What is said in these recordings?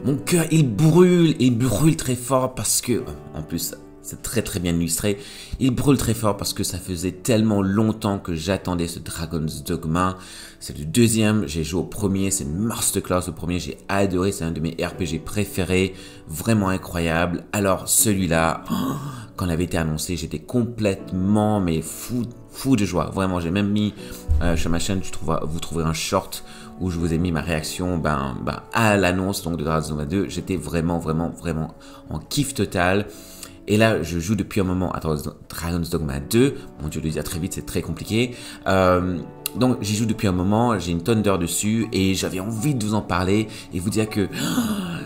Mon cœur, il brûle très fort parce que, en plus, c'est très bien illustré, il brûle très fort parce que ça faisait tellement longtemps que j'attendais ce Dragon's Dogma. C'est le deuxième, j'ai joué au premier, c'est une masterclass au premier, j'ai adoré, c'est un de mes RPG préférés, vraiment incroyable. Alors celui-là, quand il avait été annoncé, j'étais complètement mais fou de joie. Vraiment, j'ai même mis sur ma chaîne, vous trouverez un short où je vous ai mis ma réaction à l'annonce de Dragon's Dogma 2. J'étais vraiment en kiff total. Et là, je joue depuis un moment à Dragon's Dogma 2. Mon Dieu, le dire très vite, c'est très compliqué. Donc, j'y joue depuis un moment. J'ai une tonne d'heures dessus. Et j'avais envie de vous en parler. Et vous dire que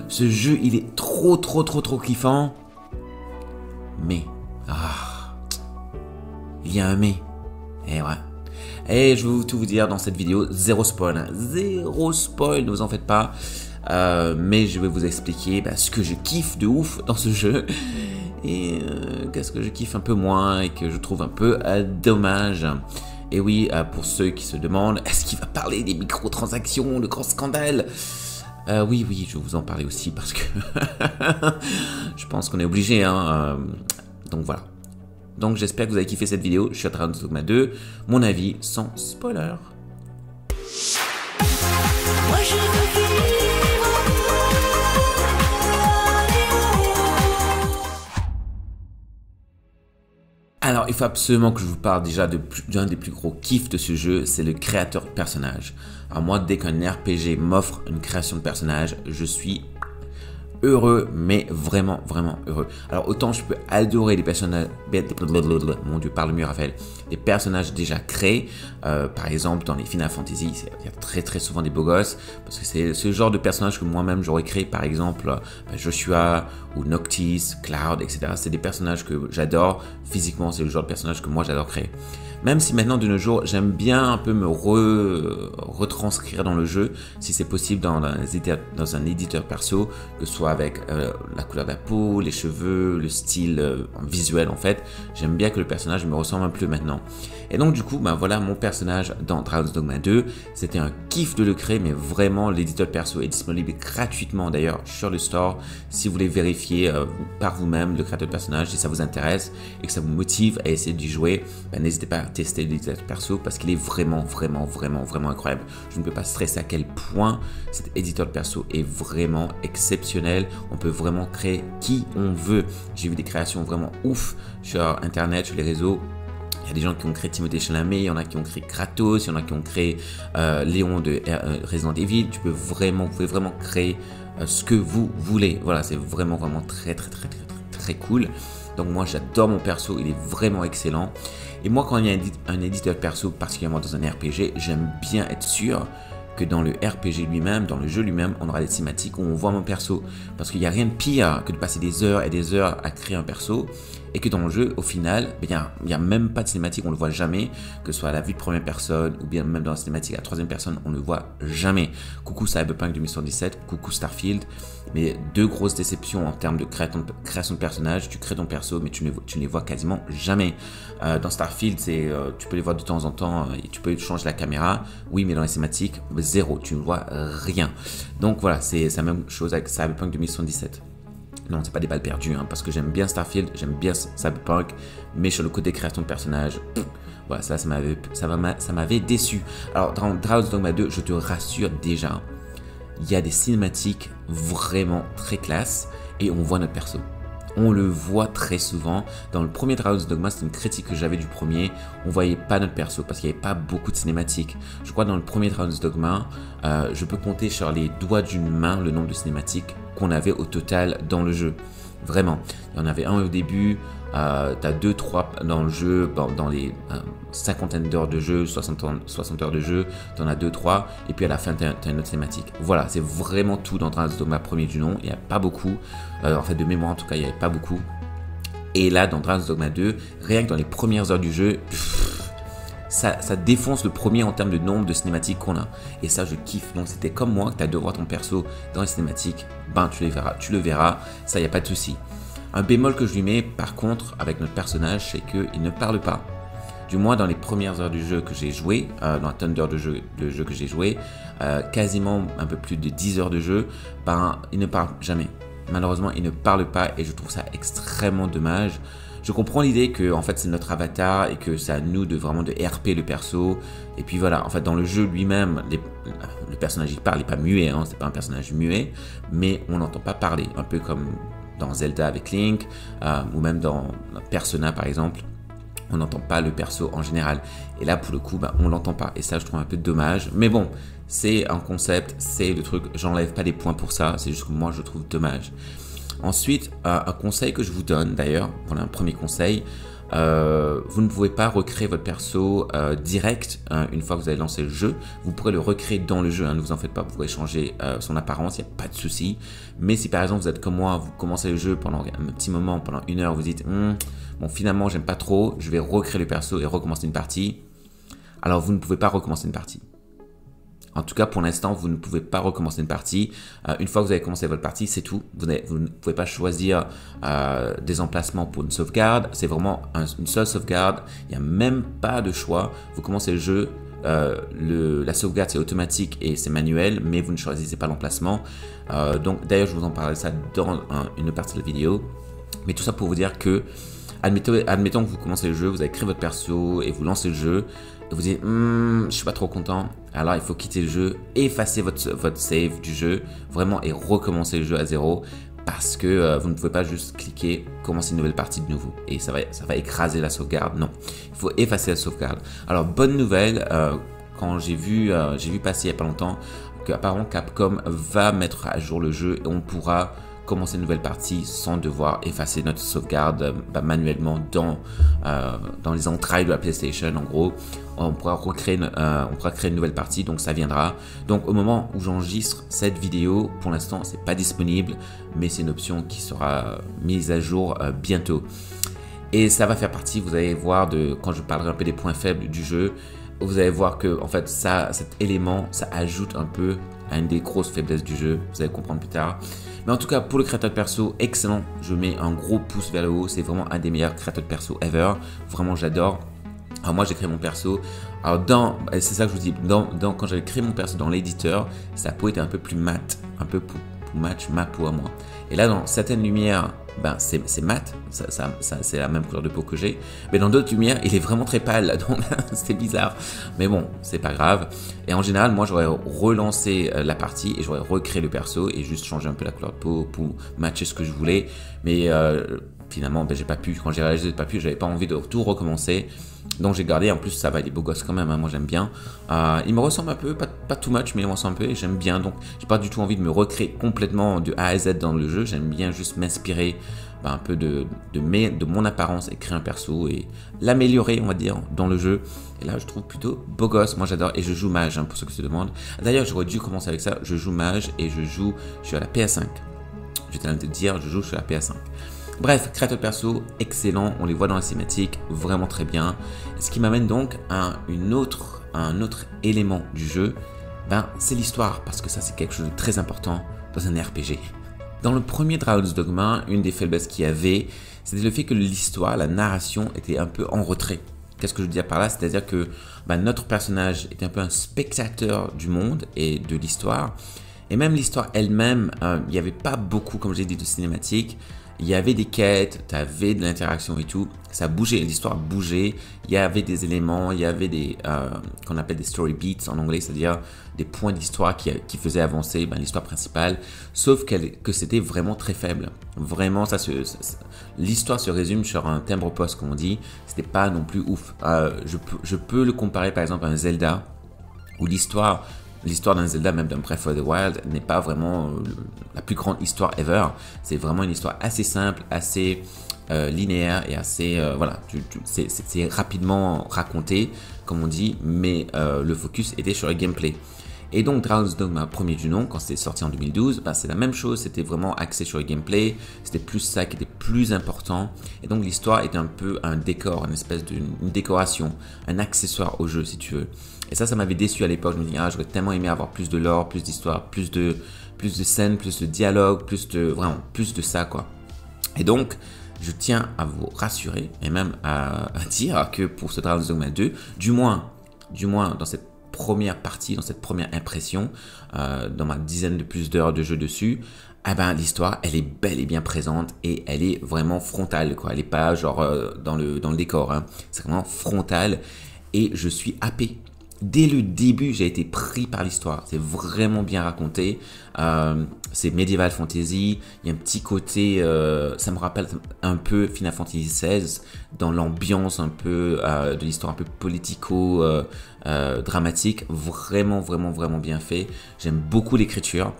ce jeu, il est trop kiffant. Mais, il y a un mais. Et ouais. Et je vais tout vous dire dans cette vidéo. Zéro spoil. Hein. Zéro spoil, ne vous en faites pas. Mais je vais vous expliquer ce que je kiffe de ouf dans ce jeu. Et qu'est-ce que je kiffe un peu moins et que je trouve un peu dommage. Et oui, pour ceux qui se demandent, est-ce qu'il va parler des microtransactions, le grand scandale? Oui, je vais vous en parler aussi parce que je pense qu'on est obligé. Hein, donc voilà. Donc j'espère que vous avez kiffé cette vidéo. Je suis à Dragon's Dogma 2. Mon avis sans spoiler. Moi, je veux vivre. Alors, il faut absolument que je vous parle déjà d'un des plus gros kiffs de ce jeu, c'est le créateur de personnage. Alors moi, dès qu'un RPG m'offre une création de personnage, je suis heureux, mais vraiment heureux. Alors autant je peux adorer les personnages, mon Dieu, parle mieux Raphaël, les personnages déjà créés, par exemple dans les Final Fantasy, il y a très souvent des beaux gosses, parce que c'est ce genre de personnage que moi-même j'aurais créé, par exemple Joshua ou Noctis, Cloud, etc. C'est des personnages que j'adore, physiquement c'est le genre de personnage que moi j'adore créer. Même si maintenant de nos jours, j'aime bien un peu me retranscrire dans le jeu, si c'est possible dans un éditeur perso, que ce soit avec la couleur de la peau, les cheveux, le style visuel en fait. J'aime bien que le personnage me ressemble un peu maintenant. Et donc du coup, voilà mon personnage dans Dragon's Dogma 2. C'était un kiff de le créer, mais vraiment l'éditeur perso est disponible gratuitement d'ailleurs sur le store. Si vous voulez vérifier par vous-même le créateur de personnage, si ça vous intéresse et que ça vous motive à essayer d'y jouer, n'hésitez pas à tester l'éditeur perso parce qu'il est vraiment incroyable. Je ne peux pas stresser à quel point cet éditeur de perso est vraiment exceptionnel. On peut vraiment créer qui on veut. J'ai vu des créations vraiment ouf sur internet, sur les réseaux. Il y a des gens qui ont créé Timothée Chalamet, il y en a qui ont créé Kratos, il y en a qui ont créé Léon de Resident Evil. Vous pouvez vraiment créer ce que vous voulez. Voilà, c'est vraiment très cool. Donc moi j'adore mon perso, il est vraiment excellent. Et moi quand il y a un éditeur perso, particulièrement dans un RPG, j'aime bien être sûr que dans le RPG lui-même, dans le jeu lui-même, on aura des cinématiques où on voit mon perso. Parce qu'il n'y a rien de pire que de passer des heures et des heures à créer un perso et que dans le jeu, au final, il n'y a même pas de cinématique, on ne le voit jamais, que ce soit à la vue de première personne ou bien même dans la cinématique à la troisième personne, on ne le voit jamais. Coucou Cyberpunk 2077, coucou Starfield, mais deux grosses déceptions en termes de création de personnages. Tu crées ton perso, mais tu ne les vois quasiment jamais. Dans Starfield, tu peux les voir de temps en temps et tu peux changer la caméra, oui, mais dans les cinématiques, zéro, tu ne vois rien. Donc voilà, c'est la même chose avec Cyberpunk 2077. Non, c'est pas des balles perdues, parce que j'aime bien Starfield, j'aime bien Cyberpunk, mais sur le côté création de personnages, voilà, ça m'avait déçu. Alors, dans Dragon's Dogma 2, je te rassure déjà, il y a des cinématiques vraiment très classe et on voit notre perso. On le voit très souvent. Dans le premier Dragon's Dogma, c'est une critique que j'avais du premier. On voyait pas notre perso parce qu'il n'y avait pas beaucoup de cinématiques. Je crois que dans le premier Dragon's Dogma, je peux compter sur les doigts d'une main le nombre de cinématiques qu'on avait au total dans le jeu. Vraiment. Il y en avait un au début, tu as 2-3 dans le jeu, dans les cinquantaine d'heures de jeu, 60 heures de jeu, tu en as 2-3, et puis à la fin, tu as une autre cinématique. Voilà, c'est vraiment tout dans Dragon's Dogma premier du nom, il n'y a pas beaucoup, en fait de mémoire en tout cas, il n'y avait pas beaucoup. Et là, dans Dragon's Dogma 2, rien que dans les premières heures du jeu, ça défonce le premier en termes de nombre de cinématiques qu'on a. Et ça, je kiffe. Donc, c'était comme moi que tu as de voir ton perso dans les cinématiques. Tu le verras. Ça, il n'y a pas de souci. Un bémol que je lui mets, par contre, avec notre personnage, c'est qu'il ne parle pas. Du moins dans les premières heures du jeu que j'ai joué, dans la tonne d'heures de jeu que j'ai joué, quasiment un peu plus de 10 heures de jeu, ben, il ne parle jamais. Malheureusement, il ne parle pas et je trouve ça extrêmement dommage. Je comprends l'idée que en fait c'est notre avatar et que c'est à nous de vraiment de RP le perso. Et puis voilà, en fait dans le jeu lui-même, le personnage il parle, il n'est pas muet, hein, c'est pas un personnage muet, mais on n'entend pas parler, un peu comme dans Zelda avec Link, ou même dans Persona par exemple. On n'entend pas le perso en général. Et là, pour le coup, on l'entend pas. Et ça, je trouve un peu dommage. Mais bon, c'est un concept, c'est le truc. J'enlève pas des points pour ça. C'est juste que moi, je trouve dommage. Ensuite, un conseil que je vous donne, d'ailleurs, voilà un premier conseil. Vous ne pouvez pas recréer votre perso direct une fois que vous avez lancé le jeu. Vous pourrez le recréer dans le jeu, hein, ne vous en faites pas, vous pourrez changer son apparence, il n'y a pas de souci. Mais si par exemple vous êtes comme moi, vous commencez le jeu pendant un petit moment, pendant 1 heure, vous dites bon finalement j'aime pas trop, je vais recréer le perso et recommencer une partie. Alors vous ne pouvez pas recommencer une partie. En tout cas, pour l'instant, vous ne pouvez pas recommencer une partie. Une fois que vous avez commencé votre partie, c'est tout. Vous ne pouvez pas choisir des emplacements pour une sauvegarde. C'est vraiment une seule sauvegarde. Il n'y a même pas de choix. Vous commencez le jeu. La sauvegarde, c'est automatique et c'est manuel, mais vous ne choisissez pas l'emplacement. Donc, d'ailleurs, je vous en parlerai ça dans une partie de la vidéo. Mais tout ça pour vous dire que, admettons que vous commencez le jeu, vous avez créé votre perso et vous lancez le jeu. Et vous dites, je suis pas trop content. Alors il faut quitter le jeu, effacer votre save du jeu, vraiment, et recommencer le jeu à zéro. Parce que vous ne pouvez pas juste cliquer, commencer une nouvelle partie de nouveau. Et ça va écraser la sauvegarde. Non, il faut effacer la sauvegarde. Alors bonne nouvelle, quand j'ai vu passer il n'y a pas longtemps qu'apparemment Capcom va mettre à jour le jeu et on pourra commencer une nouvelle partie sans devoir effacer notre sauvegarde manuellement dans les entrailles de la PlayStation. En gros, on pourra créer une nouvelle partie, donc ça viendra. Donc au moment où j'enregistre cette vidéo, pour l'instant c'est pas disponible, mais c'est une option qui sera mise à jour bientôt. Et ça va faire partie, vous allez voir, quand je parlerai un peu des points faibles du jeu, vous allez voir que en fait cet élément, ça ajoute un peu à une des grosses faiblesses du jeu. Vous allez comprendre plus tard. Mais en tout cas, pour le créateur de perso, excellent. Je mets un gros pouce vers le haut. C'est vraiment un des meilleurs créateurs de perso ever. Vraiment, j'adore. Alors moi, j'ai créé mon perso. Alors c'est ça que je vous dis. Quand j'avais créé mon perso dans l'éditeur, sa peau était un peu plus mat, un peu pour match ma peau à moi. Et là, dans certaines lumières, c'est mat, c'est la même couleur de peau que j'ai. Mais dans d'autres lumières, il est vraiment très pâle, donc c'est bizarre. Mais bon, c'est pas grave. Et en général, moi, j'aurais relancé la partie et j'aurais recréé le perso et juste changé un peu la couleur de peau pour matcher ce que je voulais. Mais finalement, j'ai pas pu. Quand j'ai réalisé, j'ai pas pu. J'avais pas envie de tout recommencer. Donc j'ai gardé. En plus, ça va, il est beau gosse quand même. Hein, moi, j'aime bien. Il me ressemble un peu, pas too much, mais il me ressemble un peu et j'aime bien. Donc, j'ai pas du tout envie de me recréer complètement de A à Z dans le jeu. J'aime bien juste m'inspirer un peu de mon apparence et créer un perso et l'améliorer, on va dire, dans le jeu. Et là, je trouve plutôt beau gosse. Moi, j'adore. Et je joue mage, hein, pour ceux qui se demandent. D'ailleurs, j'aurais dû commencer avec ça. Je joue mage et je suis à la PS5. Je vais te dire, je joue sur la PS5. Bref, créateur de perso, excellent. On les voit dans la cinématique, vraiment très bien. Ce qui m'amène donc à un autre élément du jeu, c'est l'histoire. Parce que ça, c'est quelque chose de très important dans un RPG. Dans le premier Dragon's Dogma, une des faiblesses qu'il y avait, c'était le fait que l'histoire, la narration était un peu en retrait. Qu'est-ce que je veux dire par là? C'est-à-dire que notre personnage était un peu un spectateur du monde et de l'histoire. Et même l'histoire elle-même, il n'y avait pas beaucoup, comme j'ai dit, de cinématiques. Il y avait des quêtes, tu avais de l'interaction et tout. Ça bougeait, l'histoire bougeait. Il y avait des éléments, il y avait des qu'on appelle des story beats en anglais, c'est-à-dire des points d'histoire qui faisaient avancer l'histoire principale. Sauf que c'était vraiment très faible. Vraiment, l'histoire se résume sur un timbre-poste, comme on dit. C'était pas non plus ouf. Je peux le comparer par exemple à un Zelda où l'histoire d'un Zelda, même d'un Breath of the Wild, n'est pas vraiment la plus grande histoire ever. C'est vraiment une histoire assez simple, assez linéaire et assez... voilà, c'est rapidement raconté, comme on dit, mais le focus était sur le gameplay. Et donc Dragon's Dogma, premier du nom, quand c'était sorti en 2012, c'est la même chose, c'était vraiment axé sur le gameplay, c'était plus ça qui était plus important. Et donc l'histoire était un peu un décor, une espèce d'une décoration, un accessoire au jeu si tu veux. Et ça m'avait déçu à l'époque. Je me dis, j'aurais tellement aimé avoir plus de lore, plus d'histoire, plus de scènes, plus de dialogue, vraiment plus de ça quoi. Et donc je tiens à vous rassurer et même à dire que pour ce Dragon's Dogma 2, du moins dans cette première partie, dans cette première impression, dans ma dizaine de plus d'heures de jeu dessus, eh ben, l'histoire, elle est bel et bien présente et elle est vraiment frontale, quoi. Elle n'est pas genre dans le décor, hein. C'est vraiment frontal et je suis happé. Dès le début, j'ai été pris par l'histoire. C'est vraiment bien raconté. C'est Medieval Fantasy. Il y a un petit côté, ça me rappelle un peu Final Fantasy XVI dans l'ambiance un peu de l'histoire un peu politico-dramatique. Vraiment bien fait. J'aime beaucoup l'écriture.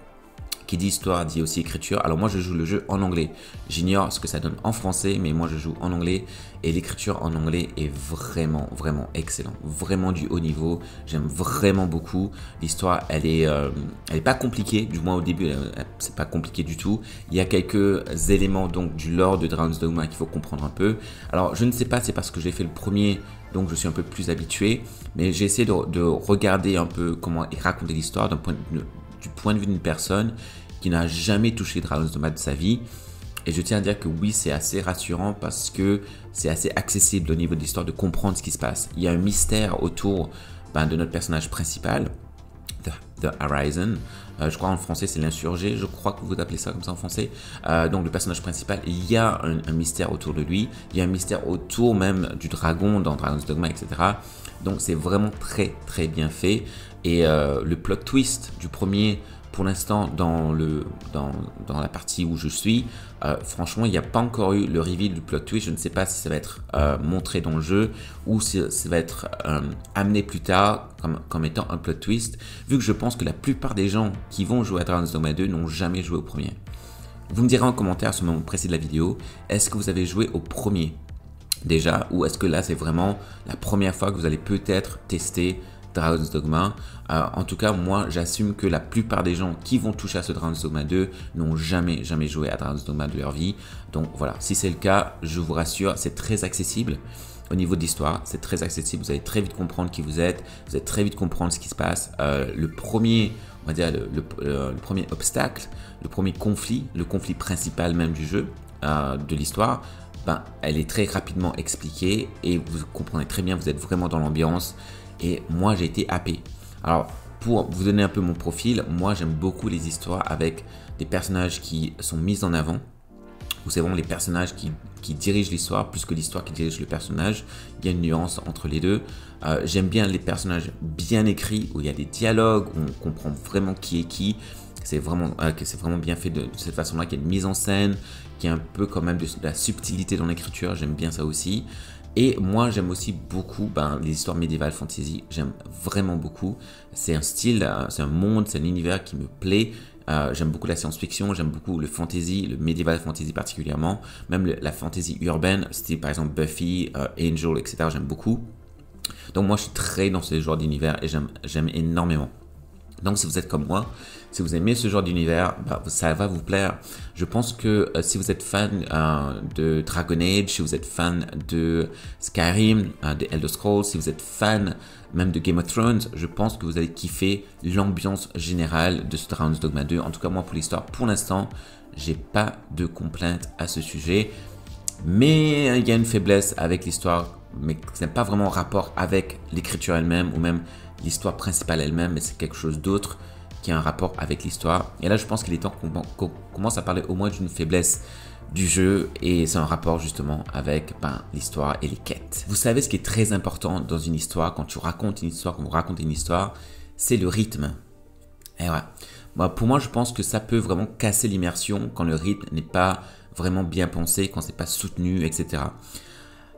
Qui dit histoire dit aussi écriture. Alors moi je joue le jeu en anglais. J'ignore ce que ça donne en français, mais moi je joue en anglais et l'écriture en anglais est vraiment excellent, vraiment du haut niveau. J'aime vraiment beaucoup. L'histoire elle est pas compliquée, du moins au début c'est pas compliqué du tout. Il y a quelques éléments donc du lore de Dragon's Dogma qu'il faut comprendre un peu. Alors je ne sais pas, c'est parce que j'ai fait le premier. Donc je suis un peu plus habitué, mais j'ai essayé de regarder un peu comment raconter l'histoire du point de vue d'une personne qui n'a jamais touché Dragon's Dogma de sa vie. Et je tiens à dire que oui, c'est assez rassurant parce que c'est assez accessible au niveau de l'histoire de comprendre ce qui se passe. Il y a un mystère autour de notre personnage principal, The Horizon. Je crois en français c'est l'insurgé, je crois que vous appelez ça comme ça en français. Donc le personnage principal, il y a un mystère autour de lui. Il y a un mystère autour même du dragon dans Dragon's Dogma, etc. Donc c'est vraiment très bien fait. Et le plot twist du premier, pour l'instant, dans la partie où je suis, franchement, il n'y a pas encore eu le reveal du plot twist. Je ne sais pas si ça va être montré dans le jeu ou si ça va être amené plus tard comme étant un plot twist, vu que je pense que la plupart des gens qui vont jouer à Dragon's Dogma 2 n'ont jamais joué au premier. Vous me direz en commentaire à ce moment précis de la vidéo, est-ce que vous avez joué au premier déjà, ou est-ce que là, c'est vraiment la première fois que vous allez peut-être tester Dragon's Dogma. En tout cas, moi, j'assume que la plupart des gens qui vont toucher à ce Dragon's Dogma 2 n'ont jamais joué à Dragon's Dogma de leur vie. Donc voilà, si c'est le cas, je vous rassure, c'est très accessible au niveau de l'histoire. C'est très accessible, vous allez très vite comprendre qui vous allez très vite comprendre ce qui se passe. Le premier, on va dire, le premier obstacle, le premier conflit, le conflit principal même du jeu, de l'histoire, elle est très rapidement expliquée et vous comprenez très bien, vous êtes vraiment dans l'ambiance. Et moi, j'ai été happé. Alors, pour vous donner un peu mon profil, moi, j'aime beaucoup les histoires avec des personnages qui sont mis en avant. Où c'est vraiment les personnages qui dirigent l'histoire, plus que l'histoire qui dirige le personnage. Il y a une nuance entre les deux. J'aime bien les personnages bien écrits, où il y a des dialogues, où on comprend vraiment qui est qui. C'est vraiment bien fait de cette façon-là, qu'il y a une mise en scène, qu'il y a un peu quand même de la subtilité dans l'écriture. J'aime bien ça aussi. Et moi, j'aime aussi beaucoup les histoires médiévales fantasy. J'aime vraiment beaucoup. C'est un style, c'est un monde, c'est un univers qui me plaît. J'aime beaucoup la science-fiction, j'aime beaucoup le fantasy, le médiéval fantasy particulièrement. Même la fantasy urbaine, style par exemple Buffy, Angel, etc. J'aime beaucoup. Donc moi, je suis très dans ce genre d'univers et j'aime énormément. Donc si vous êtes comme moi, si vous aimez ce genre d'univers, ça va vous plaire. Je pense que si vous êtes fan de Dragon Age, si vous êtes fan de Skyrim, de Elder Scrolls, si vous êtes fan même de Game of Thrones, je pense que vous allez kiffer l'ambiance générale de ce Dragon's Dogma 2. En tout cas, moi pour l'histoire, pour l'instant, j'ai pas de complaintes à ce sujet. Mais il y a une faiblesse avec l'histoire, mais ce n'est pas vraiment en rapport avec l'écriture elle-même ou même l'histoire principale elle-même, mais c'est quelque chose d'autre qui a un rapport avec l'histoire. Et là, je pense qu'il est temps qu'on commence à parler au moins d'une faiblesse du jeu, et c'est un rapport justement avec l'histoire et les quêtes. Vous savez, ce qui est très important dans une histoire, quand tu racontes une histoire, quand vous racontez une histoire, c'est le rythme. Et ouais. Pour moi, je pense que ça peut vraiment casser l'immersion quand le rythme n'est pas vraiment bien pensé, quand c'est pas soutenu, etc.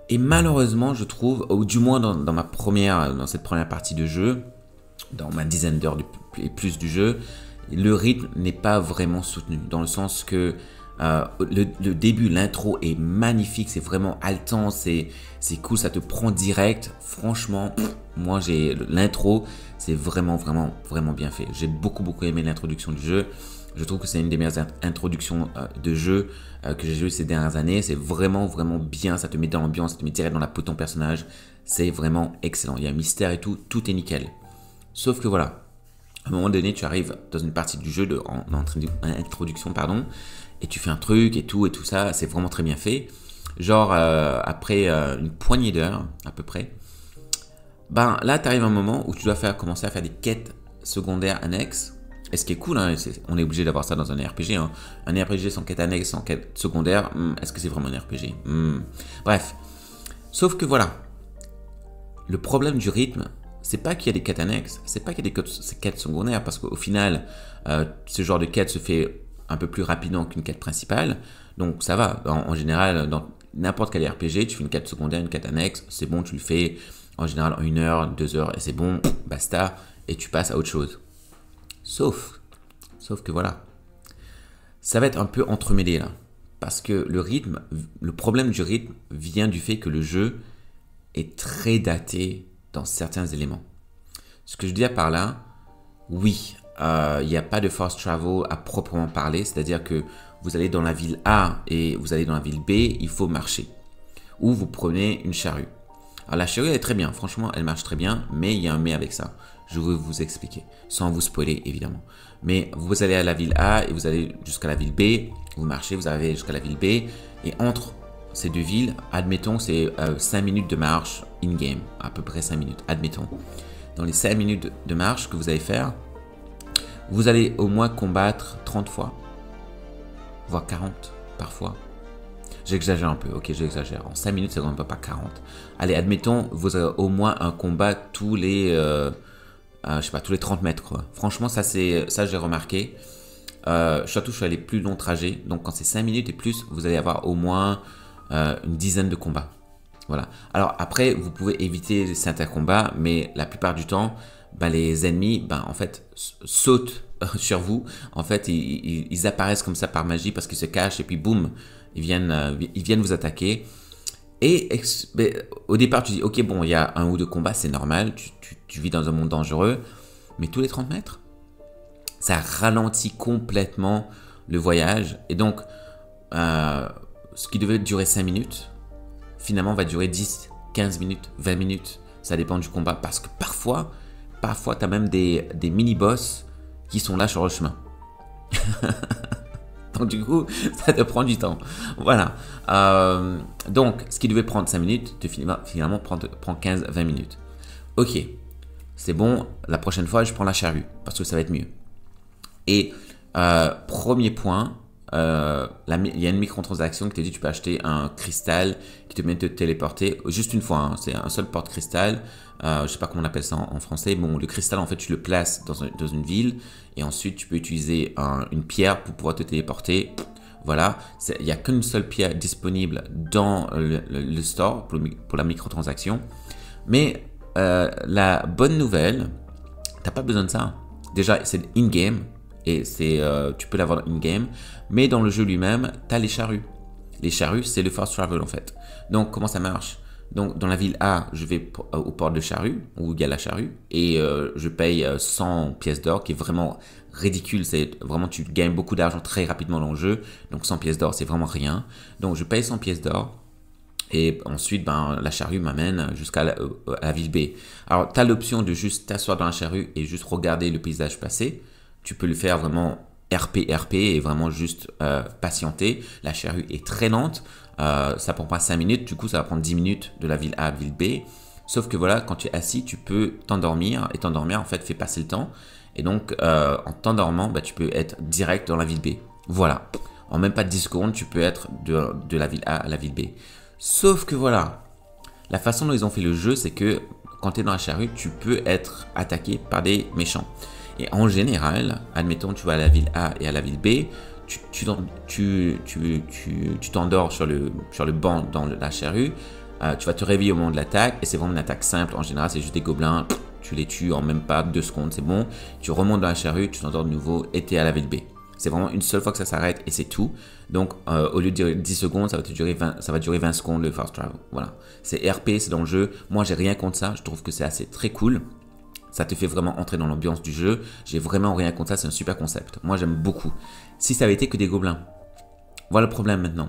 Et malheureusement, je trouve, ou du moins dans cette première partie de jeu, dans ma dizaine d'heures et plus du jeu, le rythme n'est pas vraiment soutenu. Dans le sens que le début, l'intro est magnifique, c'est vraiment haletant, c'est cool, ça te prend direct. Franchement, moi l'intro, c'est vraiment bien fait. J'ai beaucoup aimé l'introduction du jeu. Je trouve que c'est une des meilleures introductions de jeu que j'ai joué ces dernières années. C'est vraiment bien, ça te met dans l'ambiance, ça te met direct dans la peau de ton personnage. C'est vraiment excellent. Il y a un mystère et tout est nickel. Sauf que voilà, à un moment donné, tu arrives dans une partie du jeu en introduction, et tu fais un truc et tout ça, c'est vraiment très bien fait. genre après une poignée d'heures à peu près, ben là tu arrives à un moment où tu dois commencer à faire des quêtes secondaires annexes. Et ce qui est cool, hein, on est obligé d'avoir ça dans un RPG. Hein. Un RPG sans quête annexe, sans quête secondaire, est-ce que c'est vraiment un RPG? Bref. Sauf que voilà, le problème du rythme, c'est pas qu'il y a des quêtes annexes, c'est pas qu'il y a des quêtes secondaires, parce qu'au final, ce genre de quête se fait un peu plus rapidement qu'une quête principale. Donc ça va, en général, dans n'importe quel RPG, tu fais une quête secondaire, une quête annexe, c'est bon, tu le fais en général en 1 heure, 2 heures, et c'est bon, basta, et tu passes à autre chose. Sauf que voilà, ça va être un peu entremêlé là, parce que le problème du rythme vient du fait que le jeu est très daté dans certains éléments. Ce que je veux dire par là, oui, il n'y a pas de fast travel à proprement parler, c'est-à-dire que vous allez dans la ville A et vous allez dans la ville B, il faut marcher. Ou vous prenez une charrue. Alors la charrue elle est très bien, franchement elle marche très bien, mais il y a un mais avec ça. Je vais vous expliquer, sans vous spoiler évidemment. Mais vous allez à la ville A et vous allez jusqu'à la ville B, vous marchez, vous arrivez jusqu'à la ville B, et entre ces deux villes, admettons c'est 5 minutes de marche in-game, à peu près 5 minutes, admettons. Dans les 5 minutes de marche que vous allez faire, vous allez au moins combattre 30 fois, voire 40 parfois. J'exagère un peu, ok, j'exagère. En 5 minutes, c'est quand même pas 40. Allez, admettons, vous avez au moins un combat tous les, je sais pas, tous les 30 mètres, quoi. Franchement, ça j'ai remarqué. Surtout sur les plus longs trajets. Donc, quand c'est 5 minutes et plus, vous allez avoir au moins une dizaine de combats. Voilà. Alors, après, vous pouvez éviter certains combats, mais la plupart du temps, ben, les ennemis, ben, en fait, sautent sur vous. En fait, ils apparaissent comme ça par magie parce qu'ils se cachent et puis boum, ils viennent vous attaquer. Et au départ, tu dis, ok, bon, il y a 1 ou 2 combats, c'est normal, tu vis dans un monde dangereux, mais tous les 30 mètres, ça ralentit complètement le voyage. Et donc, ce qui devait durer 5 minutes, finalement va durer 10, 15 minutes, 20 minutes. Ça dépend du combat, parce que parfois tu as même des mini-boss qui sont là sur le chemin. Donc du coup, ça te prend du temps. Voilà. Donc, ce qui devait prendre 5 minutes, finalement prend 15-20 minutes. Ok, c'est bon, la prochaine fois, je prends la charrue, parce que ça va être mieux. Et premier point, il y a une microtransaction qui te dit que tu peux acheter un cristal qui te permet de te téléporter juste une fois. Hein, c'est un seul porte-cristal. Je sais pas comment on appelle ça en français. Bon, le cristal, en fait, tu le places dans une ville et ensuite tu peux utiliser une pierre pour pouvoir te téléporter. Voilà, il n'y a qu'une seule pierre disponible dans le store pour la microtransaction. Mais la bonne nouvelle, t'as pas besoin de ça. Déjà, c'est in-game. Et tu peux l'avoir in-game, mais dans le jeu lui-même, tu as les charrues. Les charrues, c'est le fast travel en fait. Donc, comment ça marche? Donc, dans la ville A, je vais au port de charrue, où il y a la charrue, et je paye 100 pièces d'or, qui est vraiment ridicule. C'est vraiment, tu gagnes beaucoup d'argent très rapidement dans le jeu. Donc, 100 pièces d'or, c'est vraiment rien. Donc, je paye 100 pièces d'or. Et ensuite, ben, la charrue m'amène jusqu'à la ville B. Alors, tu as l'option de juste t'asseoir dans la charrue et juste regarder le paysage passer. Tu peux le faire vraiment RP et vraiment juste patienter. La charrue est très lente. Ça prend pas 5 minutes. Du coup, ça va prendre 10 minutes de la ville A à la ville B. Sauf que voilà, quand tu es assis, tu peux t'endormir. Et t'endormir, en fait, fait passer le temps. Et donc, en t'endormant, bah, tu peux être direct dans la ville B. Voilà. En même pas 10 secondes, tu peux être de la ville A à la ville B. Sauf que voilà, la façon dont ils ont fait le jeu, c'est que quand tu es dans la charrue, tu peux être attaqué par des méchants. Et en général, admettons, tu vas à la ville A et à la ville B, tu t'endors sur le banc dans la charrue, tu vas te réveiller au moment de l'attaque, et c'est vraiment une attaque simple. En général, c'est juste des gobelins, tu les tues en même pas 2 secondes, c'est bon. Tu remontes dans la charrue, tu t'endors de nouveau, et tu es à la ville B. C'est vraiment une seule fois que ça s'arrête, et c'est tout. Donc, au lieu de durer 10 secondes, ça va durer 20 secondes le fast travel. Voilà. C'est RP, c'est dans le jeu. Moi, j'ai rien contre ça. Je trouve que c'est assez très cool. Ça te fait vraiment entrer dans l'ambiance du jeu. J'ai vraiment rien contre ça, c'est un super concept. Moi, j'aime beaucoup. Si ça avait été que des gobelins, voilà le problème maintenant.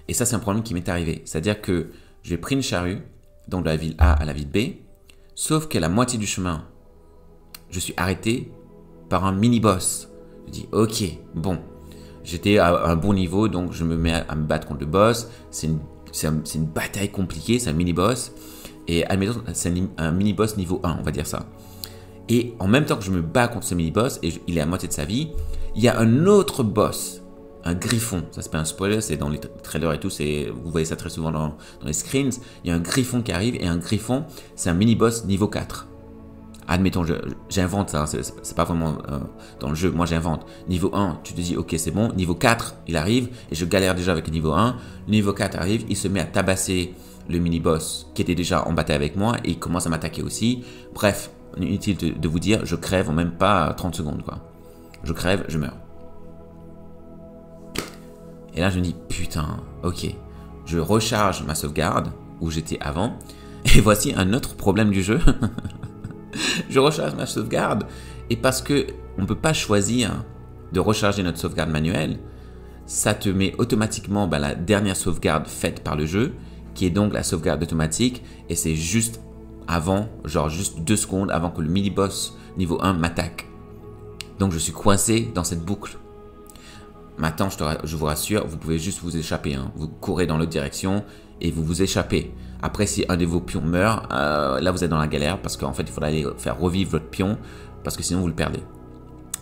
Et ça, c'est un problème qui m'est arrivé. C'est-à-dire que j'ai pris une charrue, donc de la ville A à la ville B, sauf qu'à la moitié du chemin, je suis arrêté par un mini-boss. Je dis, ok, bon, j'étais à un bon niveau, donc je me mets à me battre contre le boss. C'est c'est une bataille compliquée, c'est un mini-boss. Et admettons, c'est un mini-boss niveau 1, on va dire ça. Et en même temps que je me bats contre ce mini-boss, et il est à moitié de sa vie, il y a un autre boss, un griffon. Ça c'est pas un spoiler, c'est dans les trailers et tout, vous voyez ça très souvent dans les screens. Il y a un griffon qui arrive, et un griffon, c'est un mini-boss niveau 4. Admettons, j'invente ça, c'est pas vraiment dans le jeu, moi j'invente. Niveau 1, tu te dis ok c'est bon, niveau 4, il arrive, et je galère déjà avec le niveau 1. Le niveau 4 arrive, il se met à tabasser le mini-boss qui était déjà en bataille avec moi, et il commence à m'attaquer aussi. Bref, inutile de vous dire, je crève en même pas 30 secondes quoi. Je crève, je meurs. Et là je me dis putain, ok, je recharge ma sauvegarde où j'étais avant, et voici un autre problème du jeu. Je recharge ma sauvegarde, et parce que on ne peut pas choisir de recharger notre sauvegarde manuelle, ça te met automatiquement la dernière sauvegarde faite par le jeu, qui est donc la sauvegarde automatique, et c'est juste avant, genre juste 2 secondes avant que le mini-boss niveau 1 m'attaque. Donc je suis coincé dans cette boucle. Maintenant, je vous rassure, vous pouvez juste vous échapper. Hein. Vous courez dans l'autre direction et vous vous échappez. Après, si un de vos pions meurt, là vous êtes dans la galère parce qu'en fait, il faudra aller faire revivre votre pion parce que sinon vous le perdez.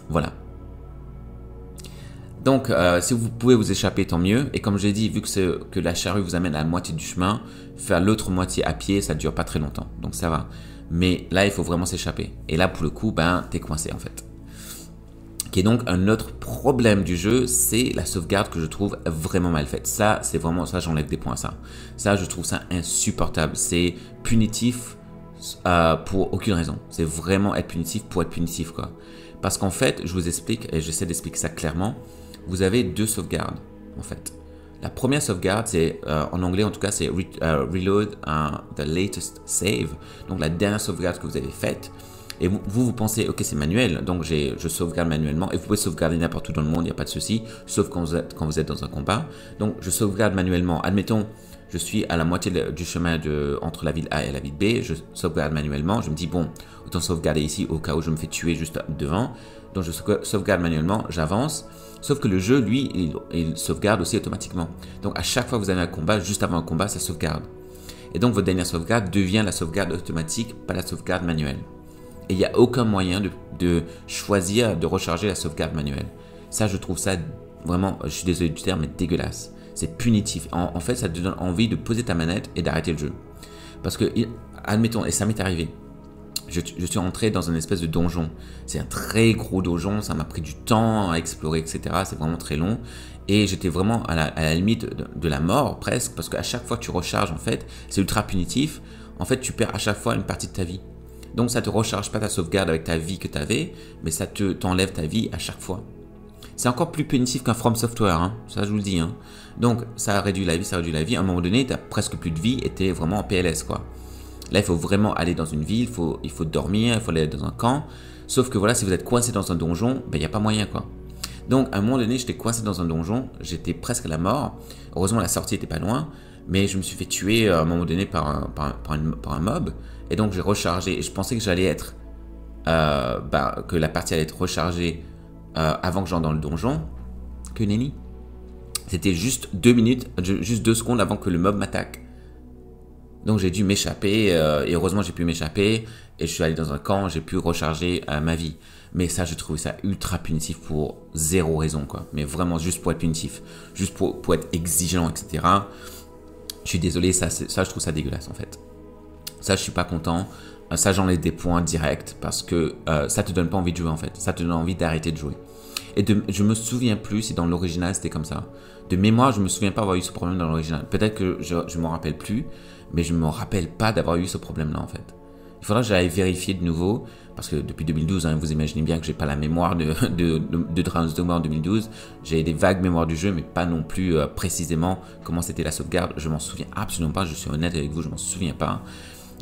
Voilà. Donc, si vous pouvez vous échapper, tant mieux. Et comme j'ai dit, vu que la charrue vous amène à la moitié du chemin, faire l'autre moitié à pied, ça ne dure pas très longtemps. Donc, ça va. Mais là, il faut vraiment s'échapper. Et là, pour le coup, t'es coincé en fait. Qui est donc un autre problème du jeu, c'est la sauvegarde que je trouve vraiment mal faite. Ça, c'est vraiment, ça j'enlève des points à ça. Ça, je trouve ça insupportable. C'est punitif pour aucune raison. C'est vraiment être punitif pour être punitif, quoi. Parce qu'en fait, je vous explique, et j'essaie d'expliquer ça clairement, vous avez 2 sauvegardes, en fait. La première sauvegarde, c'est, en anglais en tout cas, c'est Reload the latest save. Donc la dernière sauvegarde que vous avez faite. Et vous pensez, ok, c'est manuel, donc je sauvegarde manuellement. Et vous pouvez sauvegarder n'importe où dans le monde, il n'y a pas de souci, sauf quand vous êtes dans un combat. Donc, je sauvegarde manuellement. Admettons, je suis à la moitié du chemin entre la ville A et la ville B. Je sauvegarde manuellement. Je me dis, bon, autant sauvegarder ici au cas où je me fais tuer juste devant. Donc, je sauvegarde manuellement, j'avance. Sauf que le jeu, lui, il sauvegarde aussi automatiquement. Donc, à chaque fois que vous avez un combat, juste avant un combat, ça sauvegarde. Et donc, votre dernière sauvegarde devient la sauvegarde automatique, pas la sauvegarde manuelle. Et il n'y a aucun moyen de choisir de recharger la sauvegarde manuelle. Ça, je trouve ça vraiment, je suis désolé du terme, mais dégueulasse. C'est punitif. En fait, ça te donne envie de poser ta manette et d'arrêter le jeu. Parce que, admettons, et ça m'est arrivé, je suis entré dans une espèce de donjon. C'est un très gros donjon, ça m'a pris du temps à explorer, etc. C'est vraiment très long. Et j'étais vraiment à la limite de la mort, presque, parce qu'à chaque fois que tu recharges, en fait, c'est ultra punitif. En fait, tu perds à chaque fois une partie de ta vie. Donc ça ne te recharge pas ta sauvegarde avec ta vie que tu avais, mais ça t'enlève ta vie à chaque fois. C'est encore plus punitif qu'un From Software, hein, ça je vous le dis. Hein. Donc ça réduit la vie, ça réduit la vie. À un moment donné, tu n'as presque plus de vie et tu es vraiment en PLS, quoi. Là, il faut vraiment aller dans une ville, il faut dormir, il faut aller dans un camp. Sauf que voilà, si vous êtes coincé dans un donjon, il n'y a pas moyen, quoi. Donc à un moment donné, j'étais coincé dans un donjon, j'étais presque à la mort. Heureusement, la sortie n'était pas loin, mais je me suis fait tuer à un moment donné par un mob. Et donc j'ai rechargé, et je pensais que j'allais être, que la partie allait être rechargée avant que j'entre dans le donjon. Que nenni. C'était juste 2 minutes, juste 2 secondes avant que le mob m'attaque. Donc j'ai dû m'échapper, et heureusement j'ai pu m'échapper, et je suis allé dans un camp, j'ai pu recharger ma vie. Mais ça, je trouvais ça ultra punitif pour 0 raison, quoi. Mais vraiment juste pour être punitif, juste pour être exigeant, etc. Je suis désolé, ça je trouve ça dégueulasse en fait. Ça, je suis pas content. Ça, j'enlève des points directs parce que ça te donne pas envie de jouer en fait. Ça te donne envie d'arrêter de jouer. Et je me souviens plus si dans l'original c'était comme ça. De mémoire, je me souviens pas avoir eu ce problème dans l'original. Peut-être que je m'en rappelle plus, mais je me rappelle pas d'avoir eu ce problème-là en fait. Il faudra que j'aille vérifier de nouveau parce que depuis 2012, hein, vous imaginez bien que j'ai pas la mémoire de Dragon's Dogma en 2012. J'ai des vagues mémoires du jeu, mais pas non plus précisément comment c'était la sauvegarde. Je m'en souviens absolument pas. Je suis honnête avec vous, je m'en souviens pas.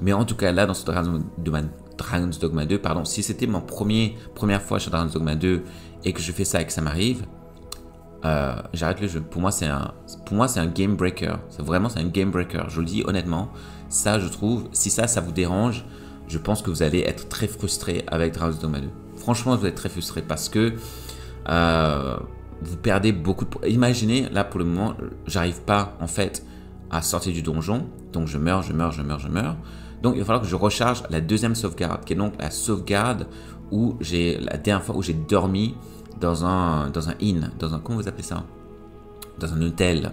Mais en tout cas, là, dans ce Dragon's Dogma 2, pardon, si c'était ma première fois chez Dragon's Dogma 2 et que je fais ça et que ça m'arrive, j'arrête le jeu. Pour moi, c'est un game breaker. C'est un game breaker. Je le dis honnêtement. Ça, je trouve, si ça vous dérange, je pense que vous allez être très frustré avec Dragon's Dogma 2. Franchement, vous êtes très frustré parce que vous perdez beaucoup de... Imaginez, là, pour le moment, j'arrive pas, en fait, à sortir du donjon. Donc je meurs. Donc il va falloir que je recharge la deuxième sauvegarde, qui est donc la sauvegarde où la dernière fois où j'ai dormi dans un inn, comment vous appelez ça? Dans un hôtel,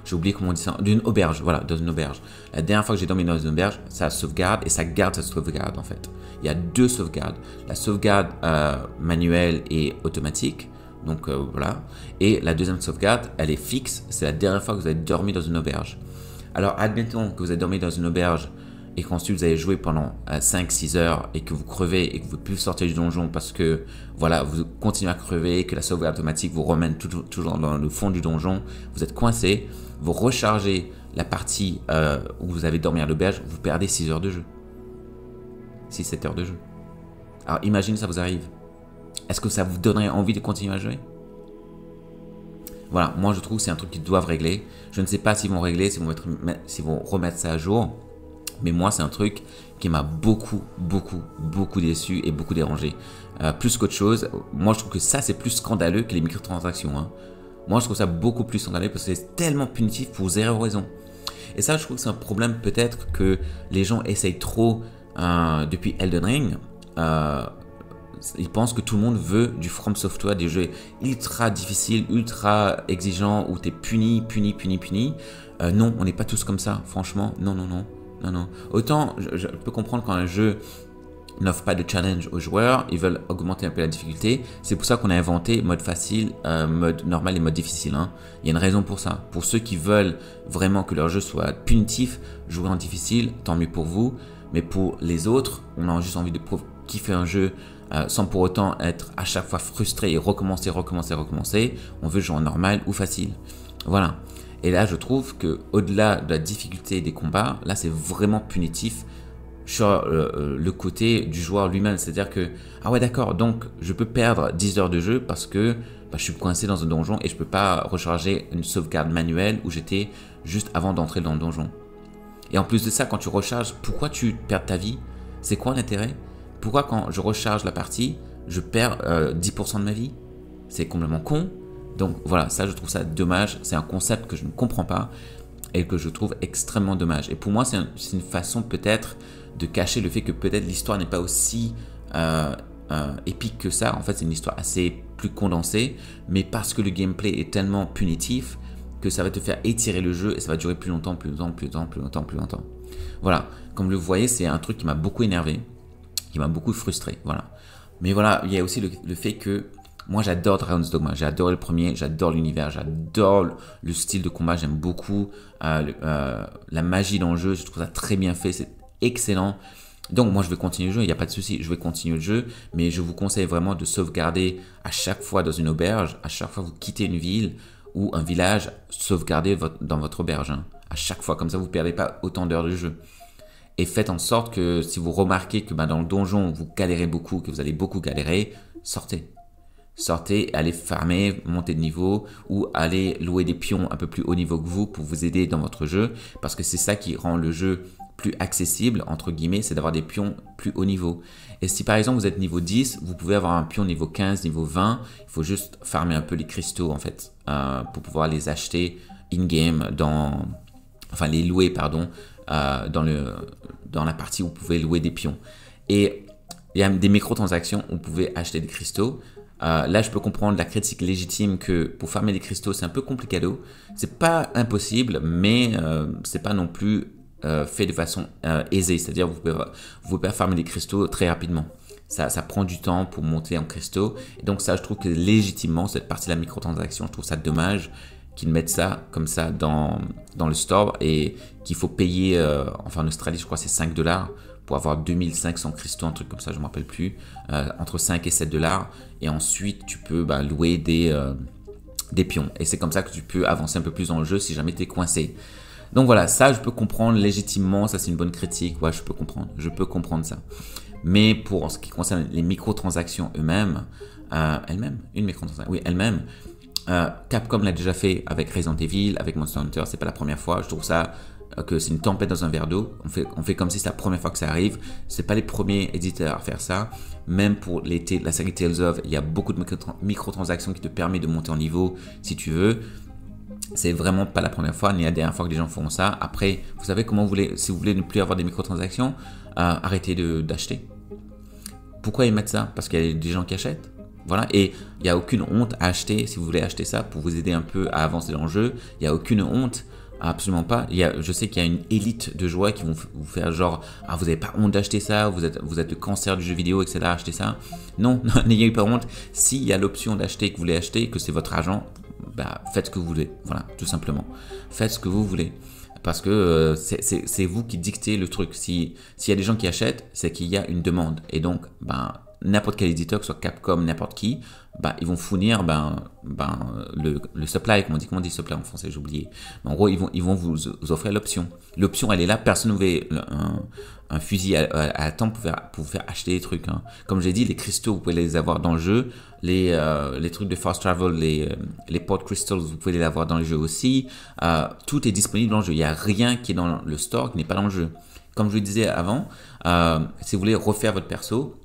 j'ai oublié comment on dit ça, d'une auberge, voilà, dans une auberge. La dernière fois que j'ai dormi dans une auberge, ça sauvegarde et ça garde sa sauvegarde en fait. Il y a deux sauvegardes, la sauvegarde manuelle et automatique, donc voilà, et la deuxième sauvegarde, elle est fixe, c'est la dernière fois que vous avez dormi dans une auberge. Alors admettons que vous avez dormi dans une auberge et qu'ensuite vous avez joué pendant 5-6 heures et que vous crevez et que vous ne pouvez plus sortir du donjon parce que voilà, vous continuez à crever, que la sauvegarde automatique vous remène toujours dans le fond du donjon, vous êtes coincé, vous rechargez la partie où vous avez dormi à l'auberge, vous perdez 6 heures de jeu. 6-7 heures de jeu. Alors imagine ça vous arrive. Est-ce que ça vous donnerait envie de continuer à jouer? Voilà, moi je trouve que c'est un truc qu'ils doivent régler. Je ne sais pas s'ils vont régler, s'ils vont remettre ça à jour. Mais moi, c'est un truc qui m'a beaucoup déçu et beaucoup dérangé. Plus qu'autre chose, moi je trouve que ça c'est plus scandaleux que les microtransactions. Hein. Moi je trouve ça beaucoup plus scandaleux parce que c'est tellement punitif pour zéro raison. Et ça je trouve que c'est un problème peut-être que les gens essayent trop depuis Elden Ring. Ils pensent que tout le monde veut du From Software, des jeux ultra difficiles, ultra exigeants où tu es puni. Non, on n'est pas tous comme ça, franchement, non. Autant, je peux comprendre quand un jeu n'offre pas de challenge aux joueurs, ils veulent augmenter un peu la difficulté. C'est pour ça qu'on a inventé mode facile, mode normal et mode difficile. Hein. Il y a une raison pour ça. Pour ceux qui veulent vraiment que leur jeu soit punitif, jouer en difficile, tant mieux pour vous. Mais pour les autres, on a juste envie de kiffer un jeu sans pour autant être à chaque fois frustré et recommencer. On veut jouer en normal ou facile. Voilà. Et là, je trouve que au-delà de la difficulté des combats, là, c'est vraiment punitif sur le côté du joueur lui-même. C'est-à-dire que, ah ouais, d'accord, donc je peux perdre 10 heures de jeu parce que je suis coincé dans un donjon et je peux pas recharger une sauvegarde manuelle où j'étais juste avant d'entrer dans le donjon. Et en plus de ça, quand tu recharges, pourquoi tu perds ta vie? C'est quoi l'intérêt? Pourquoi quand je recharge la partie, je perds 10% de ma vie? C'est complètement con. Donc voilà, ça je trouve ça dommage, c'est un concept que je ne comprends pas et que je trouve extrêmement dommage. Et pour moi, c'est une façon peut-être de cacher le fait que peut-être l'histoire n'est pas aussi épique que ça. En fait, c'est une histoire assez plus condensée, mais parce que le gameplay est tellement punitif que ça va te faire étirer le jeu et ça va durer plus longtemps. Voilà, comme vous le voyez, c'est un truc qui m'a beaucoup énervé, qui m'a beaucoup frustré, voilà. Mais voilà, il y a aussi le fait que moi, j'adore Dragon's Dogma, j'ai adoré le premier, j'adore l'univers, j'adore le style de combat, j'aime beaucoup la magie dans le jeu, je trouve ça très bien fait, c'est excellent. Donc moi, je vais continuer le jeu, il n'y a pas de souci, je vais continuer le jeu, mais je vous conseille vraiment de sauvegarder à chaque fois dans une auberge, à chaque fois que vous quittez une ville ou un village, sauvegardez dans votre auberge, hein. À chaque fois, comme ça, vous ne perdez pas autant d'heures de jeu. Et faites en sorte que si vous remarquez que dans le donjon, vous galérez beaucoup, que vous allez beaucoup galérer, sortez. Sortez, allez farmer, monter de niveau ou allez louer des pions un peu plus haut niveau que vous pour vous aider dans votre jeu parce que c'est ça qui rend le jeu plus accessible, entre guillemets, c'est d'avoir des pions plus haut niveau. Et si par exemple vous êtes niveau 10, vous pouvez avoir un pion niveau 15, niveau 20, il faut juste farmer un peu les cristaux en fait pour pouvoir les acheter in-game les louer pardon, dans la partie où vous pouvez louer des pions. Et il y a des microtransactions où vous pouvez acheter des cristaux. Là, je peux comprendre la critique légitime que pour farmer des cristaux, c'est un peu complicado. C'est pas impossible, mais c'est pas non plus fait de façon aisée. C'est-à-dire, vous pouvez pas farmer des cristaux très rapidement. Ça prend du temps pour monter en cristaux. Et donc ça, je trouve que légitimement, cette partie de la microtransaction, je trouve ça dommage qu'ils mettent ça comme ça dans le store et qu'il faut payer, en Australie, je crois que c'est $5 pour avoir 2500 cristaux, un truc comme ça, je ne me rappelle plus, entre 5 et $7. Et ensuite, tu peux louer des pions. Et c'est comme ça que tu peux avancer un peu plus dans le jeu si jamais tu es coincé. Donc voilà, ça, je peux comprendre légitimement, ça c'est une bonne critique, ouais, je peux comprendre ça. Mais pour ce qui concerne les microtransactions elles-mêmes, elles-mêmes, Capcom l'a déjà fait avec Resident Evil, avec Monster Hunter, c'est pas la première fois, je trouve ça que c'est une tempête dans un verre d'eau, on fait comme si c'est la première fois que ça arrive, c'est pas les premiers éditeurs à faire ça, même pour la série Tales of, il y a beaucoup de microtransactions qui te permettent de monter en niveau si tu veux, C'est vraiment pas la première fois ni la dernière fois que les gens font ça. Après, vous savez comment si vous voulez ne plus avoir des microtransactions, arrêtez d'acheter. Pourquoi ils mettent ça? Parce qu'il y a des gens qui achètent. Voilà, et il n'y a aucune honte à acheter si vous voulez acheter ça pour vous aider un peu à avancer dans le jeu. Il n'y a aucune honte, absolument pas. Je sais qu'il y a une élite de joueurs qui vont vous faire genre « Ah, vous n'avez pas honte d'acheter ça, vous êtes le cancer du jeu vidéo, etc. Achetez ça. » Non, n'ayez pas honte. S'il y a l'option d'acheter, que vous voulez acheter, que c'est votre argent, bah, faites ce que vous voulez. Voilà, tout simplement. Faites ce que vous voulez. Parce que c'est vous qui dictez le truc. S'il y a des gens qui achètent, c'est qu'il y a une demande. Et donc, n'importe quel éditeur, que ce soit Capcom, n'importe qui, ils vont fournir le supply, comment on dit supply en français, j'ai oublié. En gros, ils vont vous offrir l'option. L'option, elle est là, personne ne veut un fusil à temps pour vous faire acheter des trucs. Hein. Comme j'ai dit, les cristaux, vous pouvez les avoir dans le jeu. Les trucs de fast travel, les pod crystals, vous pouvez les avoir dans le jeu aussi. Tout est disponible dans le jeu. Il n'y a rien qui est dans le store qui n'est pas dans le jeu. Comme je le disais avant, si vous voulez refaire votre perso,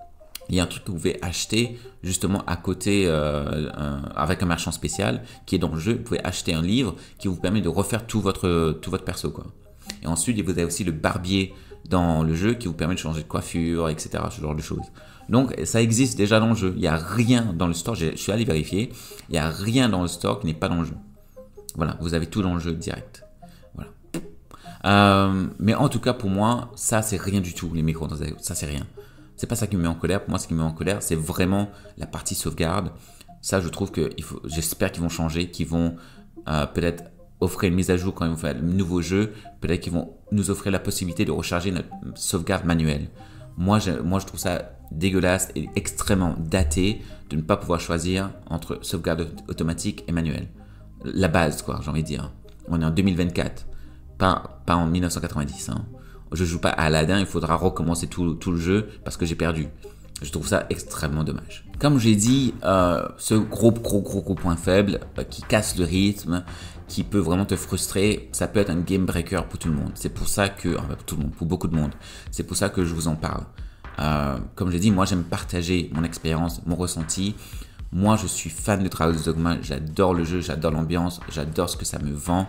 il y a un truc que vous pouvez acheter justement à côté avec un marchand spécial qui est dans le jeu. Vous pouvez acheter un livre qui vous permet de refaire tout votre perso, quoi. Et ensuite, vous avez aussi le barbier dans le jeu qui vous permet de changer de coiffure, etc. Ce genre de choses. Donc, ça existe déjà dans le jeu. Il n'y a rien dans le store. Je suis allé vérifier. Il n'y a rien dans le store qui n'est pas dans le jeu. Voilà, vous avez tout dans le jeu direct. Voilà. Mais en tout cas, pour moi, ça, c'est rien du tout, les microtransactions. Ça, c'est rien. C'est pas ça qui me met en colère. Pour moi, ce qui me met en colère, c'est vraiment la partie sauvegarde. Ça, je trouve j'espère qu'ils vont changer, qu'ils vont peut-être offrir une mise à jour quand ils vont faire le nouveau jeu. Peut-être qu'ils vont nous offrir la possibilité de recharger notre sauvegarde manuelle. Moi, je trouve ça dégueulasse et extrêmement daté de ne pas pouvoir choisir entre sauvegarde automatique et manuelle. La base, quoi, j'ai envie de dire. On est en 2024, pas en 1990. Hein. Je joue pas à Aladdin, il faudra recommencer tout le jeu parce que j'ai perdu. Je trouve ça extrêmement dommage. Comme j'ai dit, ce gros point faible qui casse le rythme, qui peut vraiment te frustrer, ça peut être un game breaker pour tout le monde. C'est pour ça que, pour beaucoup de monde, c'est pour ça que je vous en parle. Comme j'ai dit, moi j'aime partager mon expérience, mon ressenti. Moi je suis fan de Dragon's Dogma, j'adore le jeu, j'adore l'ambiance, j'adore ce que ça me vend.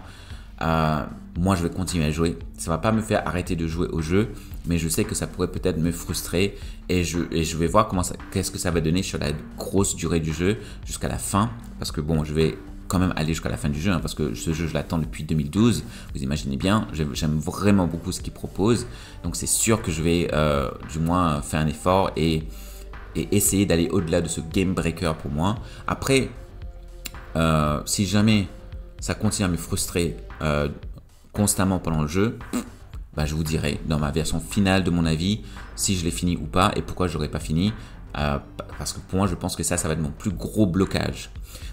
Moi je vais continuer à jouer. Ça va pas me faire arrêter de jouer au jeu, mais je sais que ça pourrait peut-être me frustrer et je vais voir qu'est-ce que ça va donner sur la grosse durée du jeu jusqu'à la fin, parce que bon, je vais quand même aller jusqu'à la fin du jeu, hein, parce que ce jeu je l'attends depuis 2012, vous imaginez bien, j'aime vraiment beaucoup ce qu'il propose, donc c'est sûr que je vais du moins faire un effort et essayer d'aller au-delà de ce game breaker pour moi. Après, si jamais ça continue à me frustrer constamment pendant le jeu, je vous dirai dans ma version finale de mon avis si je l'ai fini ou pas et pourquoi je l'aurais pas fini. Parce que pour moi, je pense que ça va être mon plus gros blocage.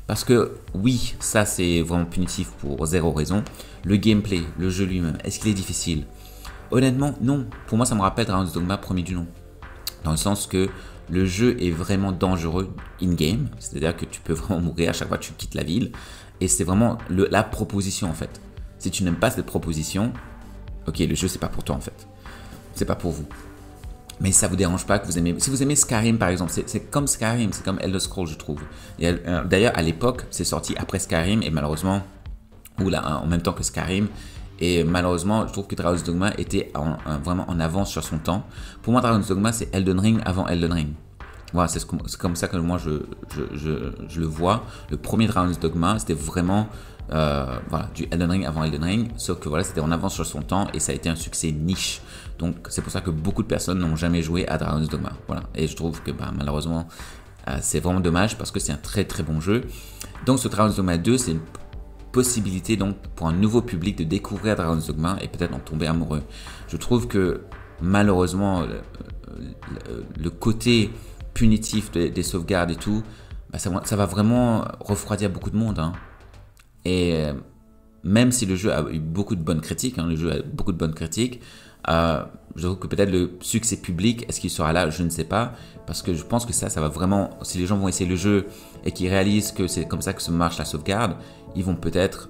Parce que oui, ça c'est vraiment punitif pour zéro raison. Le gameplay, le jeu lui-même, est-ce qu'il est difficile? Honnêtement, non. Pour moi, ça me rappelle Dragon's Dogma premier du nom. Dans le sens que le jeu est vraiment dangereux in-game. C'est-à-dire que tu peux vraiment mourir à chaque fois que tu quittes la ville. Et c'est vraiment la proposition en fait. Si tu n'aimes pas cette proposition, ok, le jeu c'est pas pour toi en fait. C'est pas pour vous. Mais ça vous dérange pas que vous aimez. Si vous aimez Skyrim par exemple, c'est comme Skyrim, c'est comme Elder Scrolls je trouve. D'ailleurs à l'époque, c'est sorti après Skyrim et malheureusement, en même temps que Skyrim. Et malheureusement, je trouve que Dragon's Dogma était vraiment en avance sur son temps. Pour moi, Dragon's Dogma c'est Elden Ring avant Elden Ring. Voilà, c'est comme ça que moi je le vois. Le premier Dragon's Dogma, c'était vraiment du Elden Ring avant Elden Ring, sauf que voilà, c'était en avance sur son temps et ça a été un succès niche. Donc c'est pour ça que beaucoup de personnes n'ont jamais joué à Dragon's Dogma. Voilà, et je trouve que malheureusement, c'est vraiment dommage parce que c'est un très très bon jeu. Donc ce Dragon's Dogma 2, c'est une possibilité donc pour un nouveau public de découvrir Dragon's Dogma et peut-être en tomber amoureux. Je trouve que malheureusement, le côté punitif des sauvegardes et tout, ça va vraiment refroidir beaucoup de monde. Hein. Et même si le jeu a eu beaucoup de bonnes critiques, je trouve que peut-être le succès public, est-ce qu'il sera là? Je ne sais pas, parce que je pense que ça va vraiment, si les gens vont essayer le jeu et qu'ils réalisent que c'est comme ça que se marche la sauvegarde, ils vont peut-être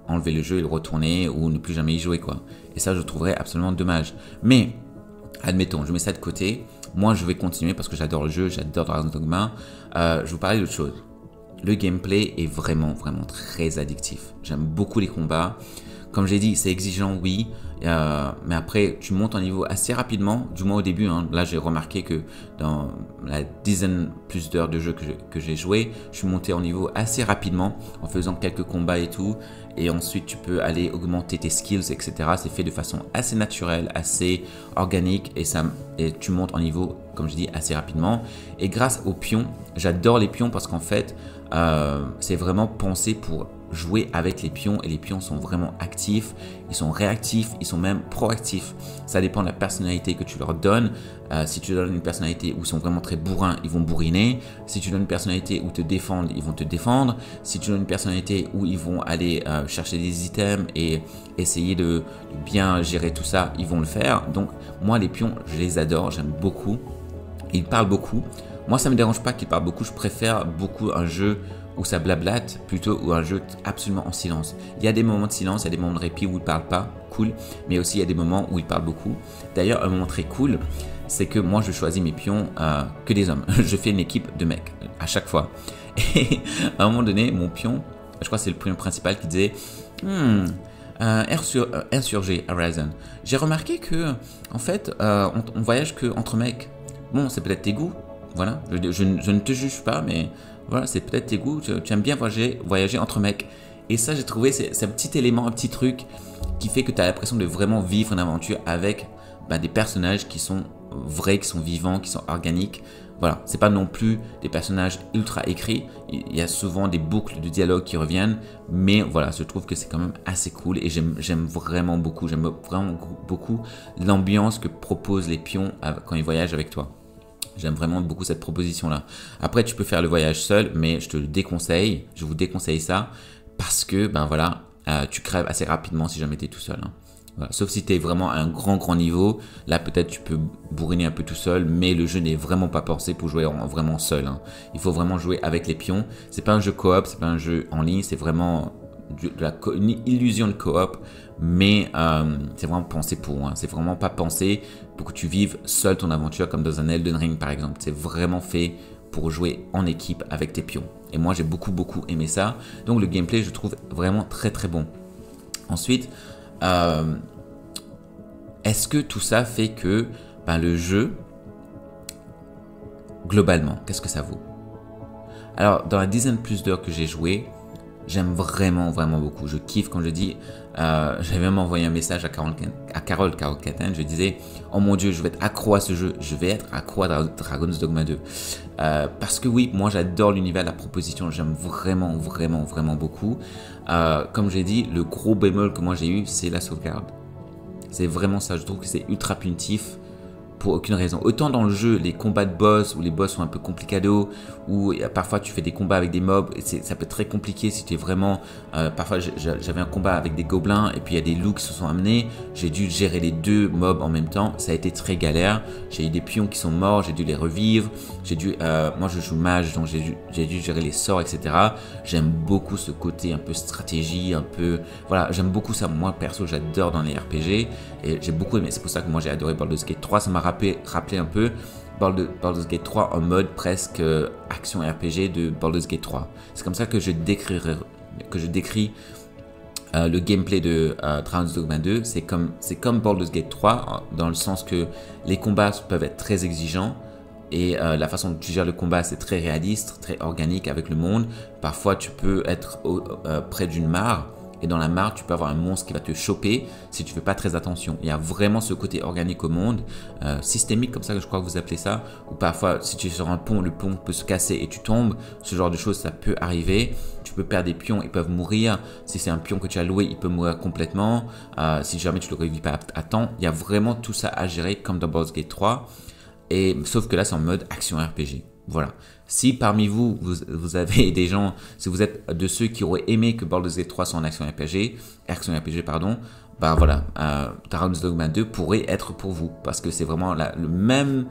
enlever le jeu et le retourner ou ne plus jamais y jouer, quoi. Et ça, je trouverais absolument dommage. Mais, admettons, je mets ça de côté. Moi, je vais continuer parce que j'adore le jeu, j'adore Dragon's Dogma. Je vais vous parler d'autre chose. le gameplay est vraiment très addictif. J'aime beaucoup les combats. Comme j'ai dit, c'est exigeant, oui, mais après, tu montes en niveau assez rapidement, du moins au début. Hein. Là, j'ai remarqué que dans la dizaine plus d'heures de jeu que j'ai joué, je suis monté en niveau assez rapidement en faisant quelques combats et tout. Et ensuite, tu peux aller augmenter tes skills, etc. C'est fait de façon assez naturelle, assez organique et tu montes en niveau, comme je dis, assez rapidement. Et grâce aux pions, j'adore les pions parce qu'en fait, c'est vraiment pensé pour jouer avec les pions et les pions sont vraiment actifs, ils sont réactifs, ils sont même proactifs. Ça dépend de la personnalité que tu leur donnes. Si tu donnes une personnalité où ils sont vraiment très bourrins, ils vont bourriner. Si tu donnes une personnalité où ils te défendent, ils vont te défendre. Si tu donnes une personnalité où ils vont aller chercher des items et essayer de bien gérer tout ça, ils vont le faire. Donc moi les pions, je les adore, j'aime beaucoup. Ils parlent beaucoup. Moi ça me dérange pas qu'ils parlent beaucoup, je préfère beaucoup un jeu où ça blablate plutôt ou un jeu absolument en silence. Il y a des moments de silence, il y a des moments de répit où ils ne parlent pas, cool, mais aussi il y a des moments où ils parlent beaucoup. D'ailleurs, un moment très cool, c'est que moi je choisis mes pions que des hommes. Je fais une équipe de mecs à chaque fois. Et à un moment donné, mon pion, je crois que c'est le pion principal qui disait insurgé Horizon. J'ai remarqué que en fait, on voyage que entre mecs. Bon, c'est peut-être tes goûts. Voilà, je ne te juge pas, mais voilà, c'est peut-être tes goûts. Tu aimes bien voyager entre mecs. Et ça, j'ai trouvé, c'est un petit élément, un petit truc qui fait que tu as l'impression de vraiment vivre une aventure avec des personnages qui sont vrais, qui sont vivants, qui sont organiques. Voilà, c'est pas non plus des personnages ultra écrits. Il y a souvent des boucles de dialogue qui reviennent, mais voilà, je trouve que c'est quand même assez cool et j'aime vraiment beaucoup l'ambiance que proposent les pions quand ils voyagent avec toi. J'aime vraiment beaucoup cette proposition-là. Après, tu peux faire le voyage seul, mais je te le déconseille. Je vous déconseille ça parce que, tu crèves assez rapidement si jamais tu es tout seul. Hein. Voilà. Sauf si tu es vraiment à un grand niveau. Là, peut-être tu peux bourriner un peu tout seul, mais le jeu n'est vraiment pas pensé pour jouer vraiment seul. Hein. Il faut vraiment jouer avec les pions. C'est pas un jeu coop, c'est pas un jeu en ligne, c'est vraiment une illusion de coop, mais c'est vraiment pensé pour. Hein. C'est vraiment pas pensé pour que tu vives seul ton aventure comme dans un Elden Ring par exemple. C'est vraiment fait pour jouer en équipe avec tes pions. Et moi j'ai beaucoup aimé ça. Donc le gameplay je trouve vraiment très bon. Ensuite, est-ce que tout ça fait que le jeu, globalement, qu'est-ce que ça vaut? Alors dans la dizaine plus d'heures que j'ai joué, j'aime vraiment beaucoup. Je kiffe, comme je dis. J'avais même envoyé un message à Carole Caten. Je disais, oh mon Dieu, je vais être accro à ce jeu. Je vais être accro à Dragon's Dogma 2. Parce que oui, moi j'adore l'univers, la proposition. J'aime vraiment beaucoup. Comme j'ai dit, le gros bémol que moi j'ai eu, c'est la sauvegarde. C'est vraiment ça. Je trouve que c'est ultra punitif. Pour aucune raison. Autant dans le jeu, les combats de boss, où les boss sont un peu complicados, où parfois tu fais des combats avec des mobs, et ça peut être très compliqué si tu es vraiment... parfois j'avais un combat avec des gobelins, et puis il y a des loups qui se sont amenés, j'ai dû gérer les deux mobs en même temps, ça a été très galère, j'ai eu des pions qui sont morts, j'ai dû les revivre, moi je joue mage, donc j'ai dû gérer les sorts, etc. J'aime beaucoup ce côté un peu stratégie, un peu... Voilà, j'aime beaucoup ça, moi perso j'adore dans les RPG, et j'ai beaucoup aimé, c'est pour ça que moi j'ai adoré Baldur's Gate 3, ça m'a rappelé un peu Baldur's Gate 3 en mode presque action RPG de Baldur's Gate 3. C'est comme ça que je décris le gameplay de Dragon's Dogma 2. C'est comme Baldur's Gate 3 dans le sens que les combats peuvent être très exigeants et la façon dont tu gères le combat c'est très réaliste, très organique avec le monde. Parfois tu peux être près d'une mare. Et dans la mare, tu peux avoir un monstre qui va te choper si tu ne fais pas très attention. Il y a vraiment ce côté organique au monde, systémique comme ça que je crois que vous appelez ça. Ou parfois, si tu es sur un pont, le pont peut se casser et tu tombes. Ce genre de choses, ça peut arriver. Tu peux perdre des pions, ils peuvent mourir. Si c'est un pion que tu as loué, il peut mourir complètement. Si jamais tu ne le revis pas à temps. Il y a vraiment tout ça à gérer comme dans Baldur's Gate 3. Sauf que là, c'est en mode action RPG. Voilà. Si parmi vous avez des gens, si vous êtes de ceux qui auraient aimé que Baldur's Gate 3 soit en action RPG, voilà, Dragon's Dogma 2 pourrait être pour vous parce que c'est vraiment la même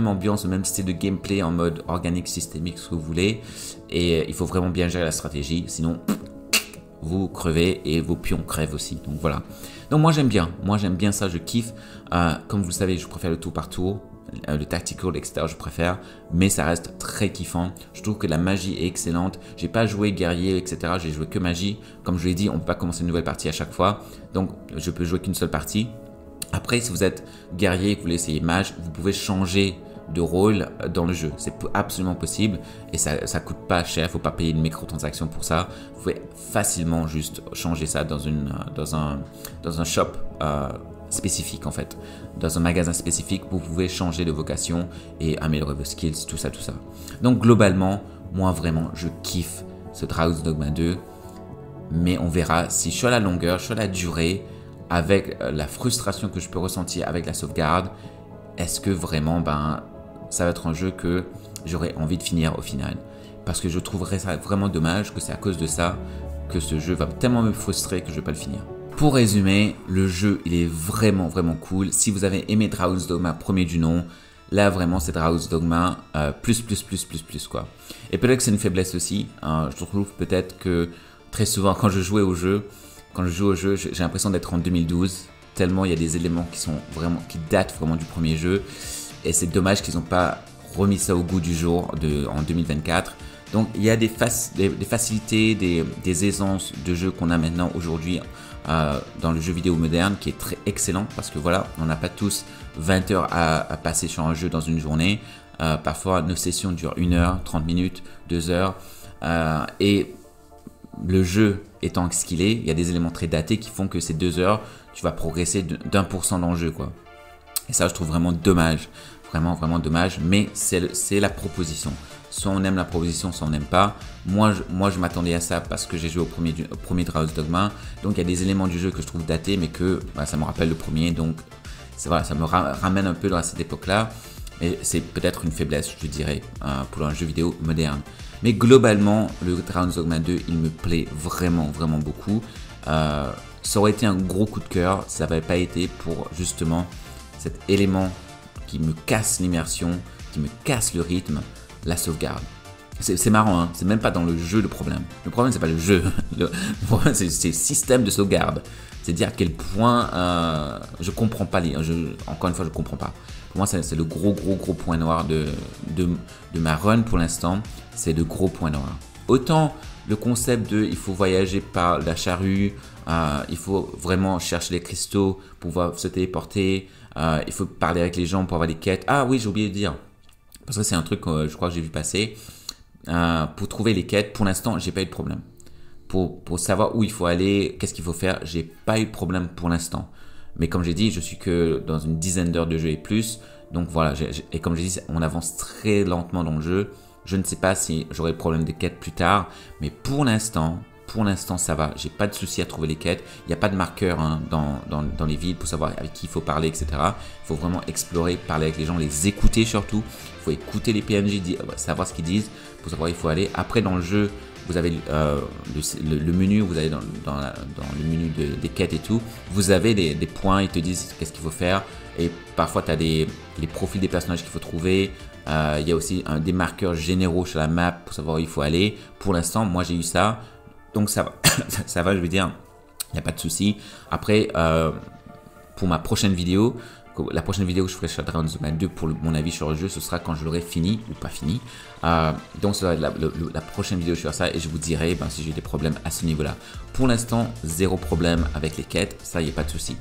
ambiance, le même style de gameplay en mode organique, systémique, ce que vous voulez. Et il faut vraiment bien gérer la stratégie, sinon vous crevez et vos pions crèvent aussi. Donc voilà. Donc moi j'aime bien ça, je kiffe. Comme vous le savez, je préfère le tour par tour. le tactical, etc. je préfère, mais ça reste très kiffant. Je trouve que la magie est excellente. J'ai pas joué guerrier, etc. J'ai joué que magie. Comme je l'ai dit, on peut pas commencer une nouvelle partie à chaque fois, donc je peux jouer qu'une seule partie. Après, si vous êtes guerrier et que vous voulez essayer mage, vous pouvez changer de rôle dans le jeu. C'est absolument possible et ça coûte pas cher. Il faut pas payer une microtransaction pour ça. Vous pouvez facilement juste changer ça dans un shop spécifique en fait. Dans un magasin spécifique, vous pouvez changer de vocation et améliorer vos skills, tout ça. Donc globalement, moi vraiment, je kiffe ce Dragon's Dogma 2. Mais on verra si sur la longueur, sur la durée, avec la frustration que je peux ressentir avec la sauvegarde, est-ce que vraiment ça va être un jeu que j'aurais envie de finir au final. Parce que je trouverais ça vraiment dommage que c'est à cause de ça que ce jeu va tellement me frustrer que je ne vais pas le finir. Pour résumer, le jeu il est vraiment cool. Si vous avez aimé Dragon's Dogma premier du nom, là vraiment c'est Dragon's Dogma plus quoi. Et peut-être que c'est une faiblesse aussi. Je trouve peut-être que très souvent quand je joue au jeu, j'ai l'impression d'être en 2012. Tellement il y a des éléments qui datent vraiment du premier jeu. Et c'est dommage qu'ils n'ont pas remis ça au goût du jour en 2024. Donc il y a des facilités, des aisances de jeu qu'on a maintenant aujourd'hui dans le jeu vidéo moderne qui est très excellent parce que voilà, on n'a pas tous 20 heures à passer sur un jeu dans une journée. Parfois nos sessions durent 1 heure, 30 minutes, 2 heures. Et le jeu étant ce qu'il est, il y a des éléments très datés qui font que ces 2 heures, tu vas progresser d'1% dans le jeu, quoi. Et ça, je trouve vraiment dommage. Vraiment dommage. Mais c'est la proposition. Soit on aime la proposition, soit on n'aime pas. Moi, je m'attendais à ça parce que j'ai joué au premier Dragon's Dogma. Donc, il y a des éléments du jeu que je trouve datés, mais que ça me rappelle le premier. Donc, voilà, ça me ramène un peu dans cette époque-là. Et c'est peut-être une faiblesse, je dirais, pour un jeu vidéo moderne. Mais globalement, le Dragon's Dogma 2, il me plaît vraiment beaucoup. Ça aurait été un gros coup de cœur si ça n'avait pas été pour justement cet élément qui me casse l'immersion, qui me casse le rythme, la sauvegarde. C'est marrant, hein, c'est même pas dans le jeu le problème. Le problème, c'est pas le jeu. Le problème, c'est le système de sauvegarde. C'est dire à quel point je comprends pas encore une fois, je comprends pas. Pour moi, c'est le gros point noir de ma run pour l'instant. C'est le gros point noir. Autant le concept de il faut voyager par la charrue, il faut vraiment chercher les cristaux pour pouvoir se téléporter, il faut parler avec les gens pour avoir des quêtes. Ah oui, j'ai oublié de dire, parce que c'est un truc que je crois que j'ai vu passer. Pour trouver les quêtes, pour l'instant, j'ai pas eu de problème. Pour savoir où il faut aller, qu'est-ce qu'il faut faire, j'ai pas eu de problème pour l'instant. Mais comme j'ai dit, je suis que dans une dizaine d'heures de jeu et plus. Donc voilà, et comme j'ai dit, on avance très lentement dans le jeu. Je ne sais pas si j'aurai le problème des quêtes plus tard, mais pour l'instant, ça va. J'ai pas de souci à trouver les quêtes. Il n'y a pas de marqueur dans les villes pour savoir avec qui il faut parler, etc. Il faut vraiment explorer, parler avec les gens, les écouter surtout. Il faut écouter les PNJ, savoir ce qu'ils disent pour savoir où il faut aller. Après, dans le jeu, vous avez le menu, vous allez dans le menu des quêtes et tout. Vous avez des points, ils te disent qu'est-ce qu'il faut faire. Et parfois, tu as les profils des personnages qu'il faut trouver. Il y a aussi des marqueurs généraux sur la map pour savoir où il faut aller. Pour l'instant, moi, j'ai eu ça. Donc, ça va, ça va, je veux dire, il n'y a pas de souci. Après, pour ma prochaine vidéo, la prochaine vidéo que je ferai sur Dragon's Dogma 2 pour mon avis sur le jeu, ce sera quand je l'aurai fini ou pas fini. Donc, ce sera la prochaine vidéo sur ça et je vous dirai si j'ai des problèmes à ce niveau-là. Pour l'instant, zéro problème avec les quêtes, ça, il n'y a pas de souci.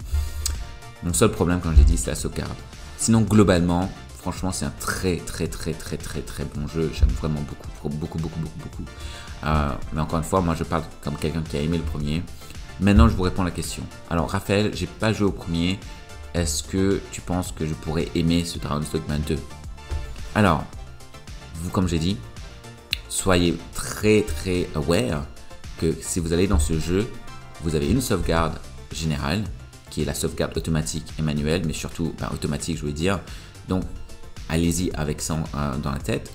Mon seul problème, comme je l'ai dit, c'est la sauvegarde. Sinon, globalement, franchement, c'est un très bon jeu. J'aime vraiment beaucoup. Mais encore une fois, moi, je parle comme quelqu'un qui a aimé le premier. Maintenant, je vous réponds à la question. Alors, Raphaël, j'ai pas joué au premier. Est-ce que tu penses que je pourrais aimer ce Dragon's Dogma 2? Alors, vous, comme j'ai dit, soyez très aware que si vous allez dans ce jeu, vous avez une sauvegarde générale, qui est la sauvegarde automatique et manuelle, mais surtout automatique, je veux dire. Donc, allez-y avec ça dans la tête.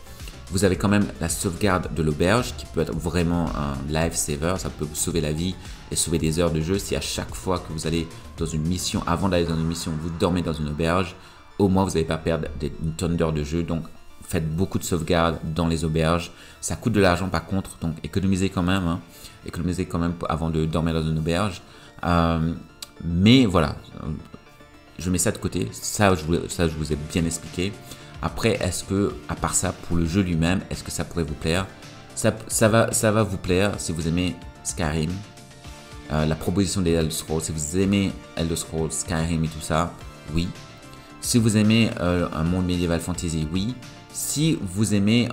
Vous avez quand même la sauvegarde de l'auberge qui peut être vraiment un lifesaver. Ça peut vous sauver la vie et sauver des heures de jeu. Si à chaque fois que vous allez dans une mission, avant d'aller dans une mission, vous dormez dans une auberge, au moins vous n'allez pas perdre une tonne d'heures de jeu. Donc, faites beaucoup de sauvegardes dans les auberges. Ça coûte de l'argent par contre, donc économisez quand même. Hein. Économisez quand même avant de dormir dans une auberge. Mais voilà, je mets ça de côté. Ça, je vous ai bien expliqué. Après, est-ce que, à part ça, pour le jeu lui-même, est-ce que ça pourrait vous plaire? Ça va vous plaire si vous aimez Skyrim, la proposition des Elder Scrolls. Si vous aimez Elder Scrolls, Skyrim et tout ça, oui. Si vous aimez un monde médiéval fantasy, oui. Si vous aimez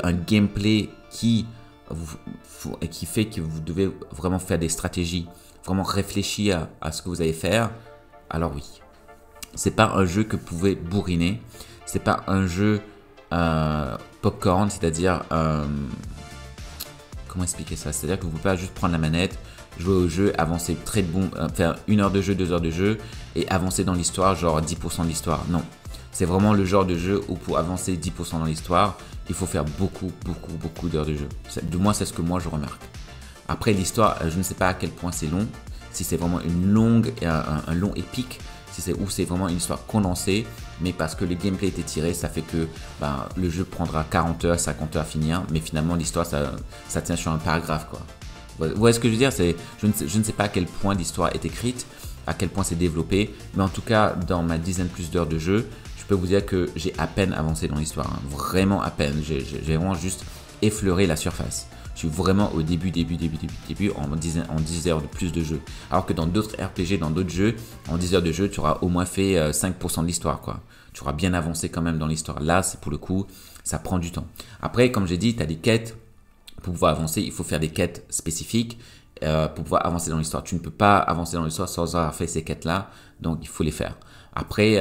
un gameplay qui fait que vous devez vraiment faire des stratégies, vraiment réfléchir à ce que vous allez faire, alors oui. C'est pas un jeu que vous pouvez bourriner. C'est pas un jeu popcorn, c'est-à-dire comment expliquer ça? C'est-à-dire que vous ne pouvez pas juste prendre la manette, jouer au jeu, avancer très bon, faire 1 heure de jeu, 2 heures de jeu et avancer dans l'histoire, genre 10% de l'histoire. Non, c'est vraiment le genre de jeu où pour avancer 10% dans l'histoire, il faut faire beaucoup d'heures de jeu. Du moins, c'est ce que moi je remarque. Après l'histoire, je ne sais pas à quel point c'est long, si c'est vraiment un long épique, si c'est vraiment une histoire condensée, mais parce que le gameplay est étiré, ça fait que le jeu prendra 40 heures, 50 heures à finir, mais finalement l'histoire ça tient sur un paragraphe quoi. Vous voyez ce que je veux dire? Je ne sais pas à quel point l'histoire est écrite, à quel point c'est développé, mais en tout cas dans ma dizaine plus d'heures de jeu, je peux vous dire que j'ai à peine avancé dans l'histoire, hein. Vraiment à peine, j'ai vraiment juste effleuré la surface. Je suis vraiment au début en 10 heures de plus de jeu. Alors que dans d'autres RPG, dans d'autres jeux, en 10 heures de jeu, tu auras au moins fait 5% de l'histoire, quoi. Tu auras bien avancé quand même dans l'histoire. Là, c'est pour le coup, ça prend du temps. Après, comme j'ai dit, tu as des quêtes. Pour pouvoir avancer, il faut faire des quêtes spécifiques pour pouvoir avancer dans l'histoire. Tu ne peux pas avancer dans l'histoire sans avoir fait ces quêtes-là, donc il faut les faire. Après,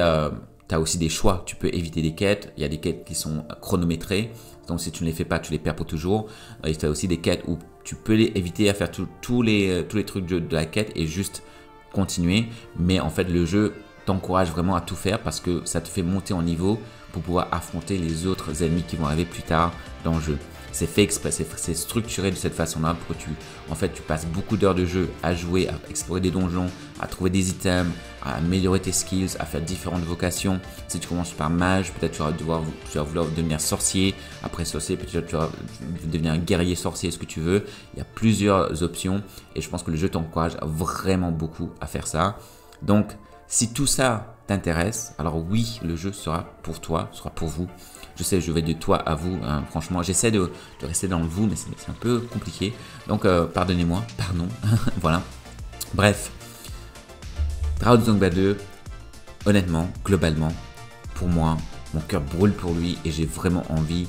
tu as aussi des choix. Tu peux éviter des quêtes. Il y a des quêtes qui sont chronométrées. Donc, si tu ne les fais pas, tu les perds pour toujours. Et tu as aussi des quêtes où tu peux éviter à faire tous les trucs de la quête et juste continuer. Mais en fait, le jeu t'encourage vraiment à tout faire parce que ça te fait monter en niveau pour pouvoir affronter les autres ennemis qui vont arriver plus tard dans le jeu. C'est fait exprès, c'est structuré de cette façon-là pour que tu passes beaucoup d'heures de jeu à jouer, à explorer des donjons, à trouver des items, à améliorer tes skills, à faire différentes vocations. Si tu commences par mage, peut-être tu vas vouloir devenir sorcier. Après sorcier, peut-être tu vas devenir un guerrier sorcier, ce que tu veux. Il y a plusieurs options et je pense que le jeu t'encourage vraiment beaucoup à faire ça. Donc, si tout ça t'intéresse, alors oui, le jeu sera pour toi, sera pour vous. Je sais, je vais de toi à vous, hein. Franchement, j'essaie de rester dans le vous, mais c'est un peu compliqué. Donc, pardonnez-moi, pardon, voilà. Bref, Dragon's Dogma 2, honnêtement, globalement, pour moi, mon cœur brûle pour lui et j'ai vraiment envie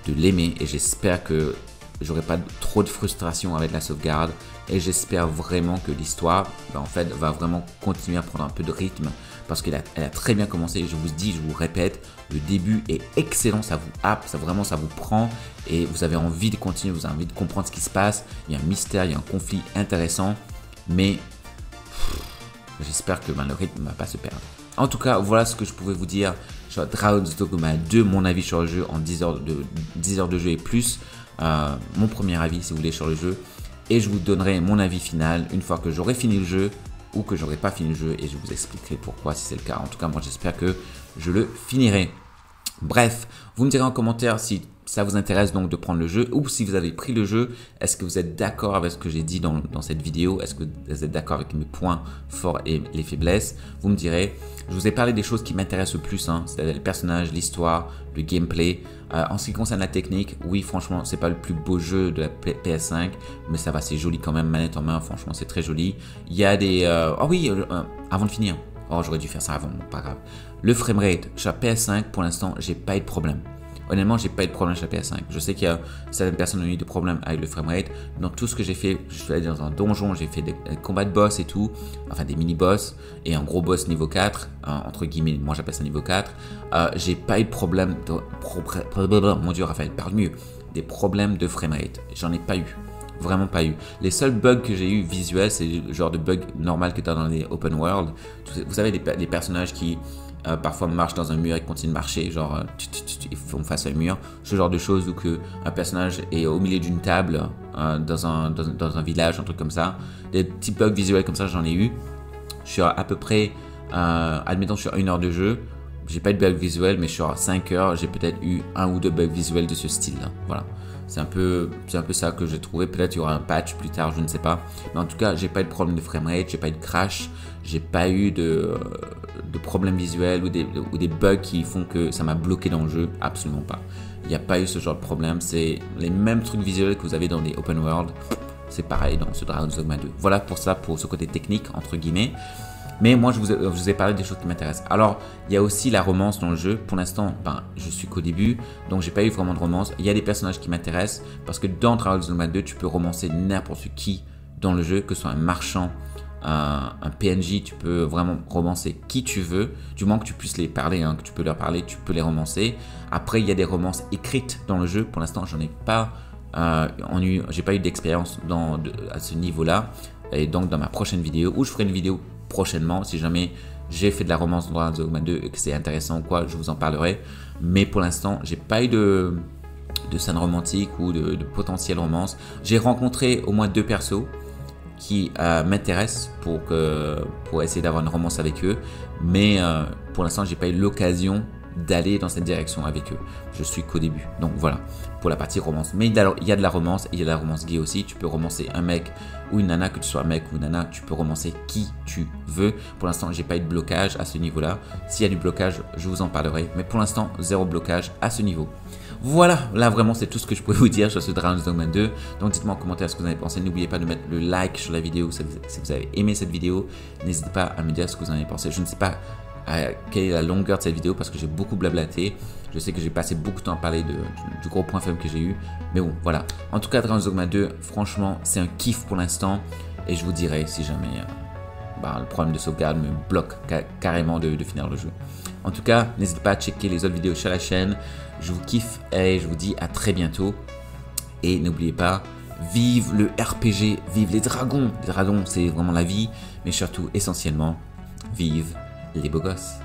de l'aimer et j'espère que j'aurai pas trop de frustration avec la sauvegarde et j'espère vraiment que l'histoire en fait va vraiment continuer à prendre un peu de rythme parce qu'elle a très bien commencé. Je vous répète, le début est excellent, ça vous happe, ça vous prend et vous avez envie de continuer, vous avez envie de comprendre ce qui se passe. Il y a un mystère, il y a un conflit intéressant, mais j'espère que le rythme ne va pas se perdre. En tout cas, voilà ce que je pouvais vous dire sur Dragon's Dogma 2, mon avis sur le jeu en 10 heures de jeu et plus. Mon premier avis si vous voulez sur le jeu et je vous donnerai mon avis final une fois que j'aurai fini le jeu ou que j'aurai pas fini le jeu et je vous expliquerai pourquoi si c'est le cas. En tout cas moi j'espère que je le finirai. Bref, vous me direz en commentaire si ça vous intéresse donc de prendre le jeu ou si vous avez pris le jeu, est-ce que vous êtes d'accord avec ce que j'ai dit dans cette vidéo? Est-ce que vous êtes d'accord avec mes points forts et les faiblesses? Vous me direz. Je vous ai parlé des choses qui m'intéressent le plus, hein, c'est-à-dire les personnages, l'histoire, le gameplay. En ce qui concerne la technique, oui franchement c'est pas le plus beau jeu de la PS5, mais ça va, c'est joli quand même, manette en main, franchement c'est très joli. Il y a des... oh oui, avant de finir, oh j'aurais dû faire ça avant, pas grave. Le framerate sur la PS5 pour l'instant j'ai pas eu de problème. Honnêtement, j'ai pas eu de problème sur la PS5. Je sais qu'il y a certaines personnes qui ont eu des problèmes avec le framerate. Dans tout ce que j'ai fait, je suis allé dans un donjon, j'ai fait des combats de boss et tout, enfin des mini-boss et un gros boss niveau 4, entre guillemets, moi j'appelle ça niveau 4. J'ai pas eu de problème mon dieu, Raphaël, parle mieux. Des problèmes de framerate. J'en ai pas eu. Vraiment pas eu. Les seuls bugs que j'ai eu visuels, c'est le genre de bug normal que tu as dans les open world. Vous savez, les personnages qui parfois marchent dans un mur et continuent de marcher, genre ils font face à un mur. Ce genre de choses où un personnage est au milieu d'une table dans un village, un truc comme ça. Des petits bugs visuels comme ça, j'en ai eu. Je suis à peu près, admettons, sur 1 heure de jeu. J'ai pas eu de bugs visuels, mais sur 5 heures, j'ai peut-être eu 1 ou 2 bugs visuels de ce style-là. Voilà. C'est un peu ça que j'ai trouvé. Peut-être il y aura un patch plus tard, je ne sais pas. Mais en tout cas, j'ai pas eu de problème de framerate, j'ai pas eu de crash, j'ai pas eu de problèmes visuels ou des bugs qui font que ça m'a bloqué dans le jeu. Absolument pas. Il n'y a pas eu ce genre de problème. C'est les mêmes trucs visuels que vous avez dans les open world. C'est pareil dans ce Dragon's Dogma 2. Voilà pour ça, pour ce côté technique, entre guillemets. Mais moi, je vous ai parlé des choses qui m'intéressent. Alors, il y a aussi la romance dans le jeu. Pour l'instant, je suis qu'au début, donc j'ai pas eu vraiment de romance. Il y a des personnages qui m'intéressent parce que dans Dragon's Dogma 2, tu peux romancer n'importe qui dans le jeu, que ce soit un marchand, un PNJ, tu peux vraiment romancer qui tu veux, du moment que tu puisses les parler, hein, que tu peux leur parler, tu peux les romancer. Après, il y a des romances écrites dans le jeu. Pour l'instant, j'en ai pas, j'ai pas eu d'expérience à ce niveau-là. Et donc, dans ma prochaine vidéo, où je ferai une vidéo prochainement, si jamais j'ai fait de la romance dans Dragon's Dogma 2 et que c'est intéressant ou quoi, je vous en parlerai. Mais pour l'instant, j'ai pas eu de scène romantique ou de potentielle romance. J'ai rencontré au moins 2 persos qui m'intéressent pour essayer d'avoir une romance avec eux. Mais pour l'instant, j'ai pas eu l'occasion d'aller dans cette direction avec eux. Je suis qu'au début. Donc voilà, pour la partie romance. Mais il y a de la romance et il y a de la romance gay aussi. Tu peux romancer un mec ou une nana, que tu sois un mec ou une nana, tu peux romancer qui tu veux. Pour l'instant, j'ai pas eu de blocage à ce niveau-là. S'il y a du blocage, je vous en parlerai. Mais pour l'instant, 0 blocage à ce niveau. Voilà, là vraiment c'est tout ce que je pouvais vous dire sur ce Dragon's Dogma 2. Donc dites-moi en commentaire ce que vous en avez pensé. N'oubliez pas de mettre le like sur la vidéo si vous avez aimé cette vidéo. N'hésitez pas à me dire ce que vous en avez pensé. Je ne sais pas quelle est la longueur de cette vidéo parce que j'ai beaucoup blablaté. Je sais que j'ai passé beaucoup de temps à parler du gros point faible que j'ai eu. Mais bon, voilà. En tout cas, Dragon's Dogma 2, franchement, c'est un kiff pour l'instant. Et je vous dirai si jamais le problème de sauvegarde me bloque carrément de finir le jeu. En tout cas, n'hésitez pas à checker les autres vidéos sur la chaîne. Je vous kiffe et je vous dis à très bientôt. Et n'oubliez pas, vive le RPG, vive les dragons. Les dragons, c'est vraiment la vie. Mais surtout, essentiellement, vive les beaux gosses.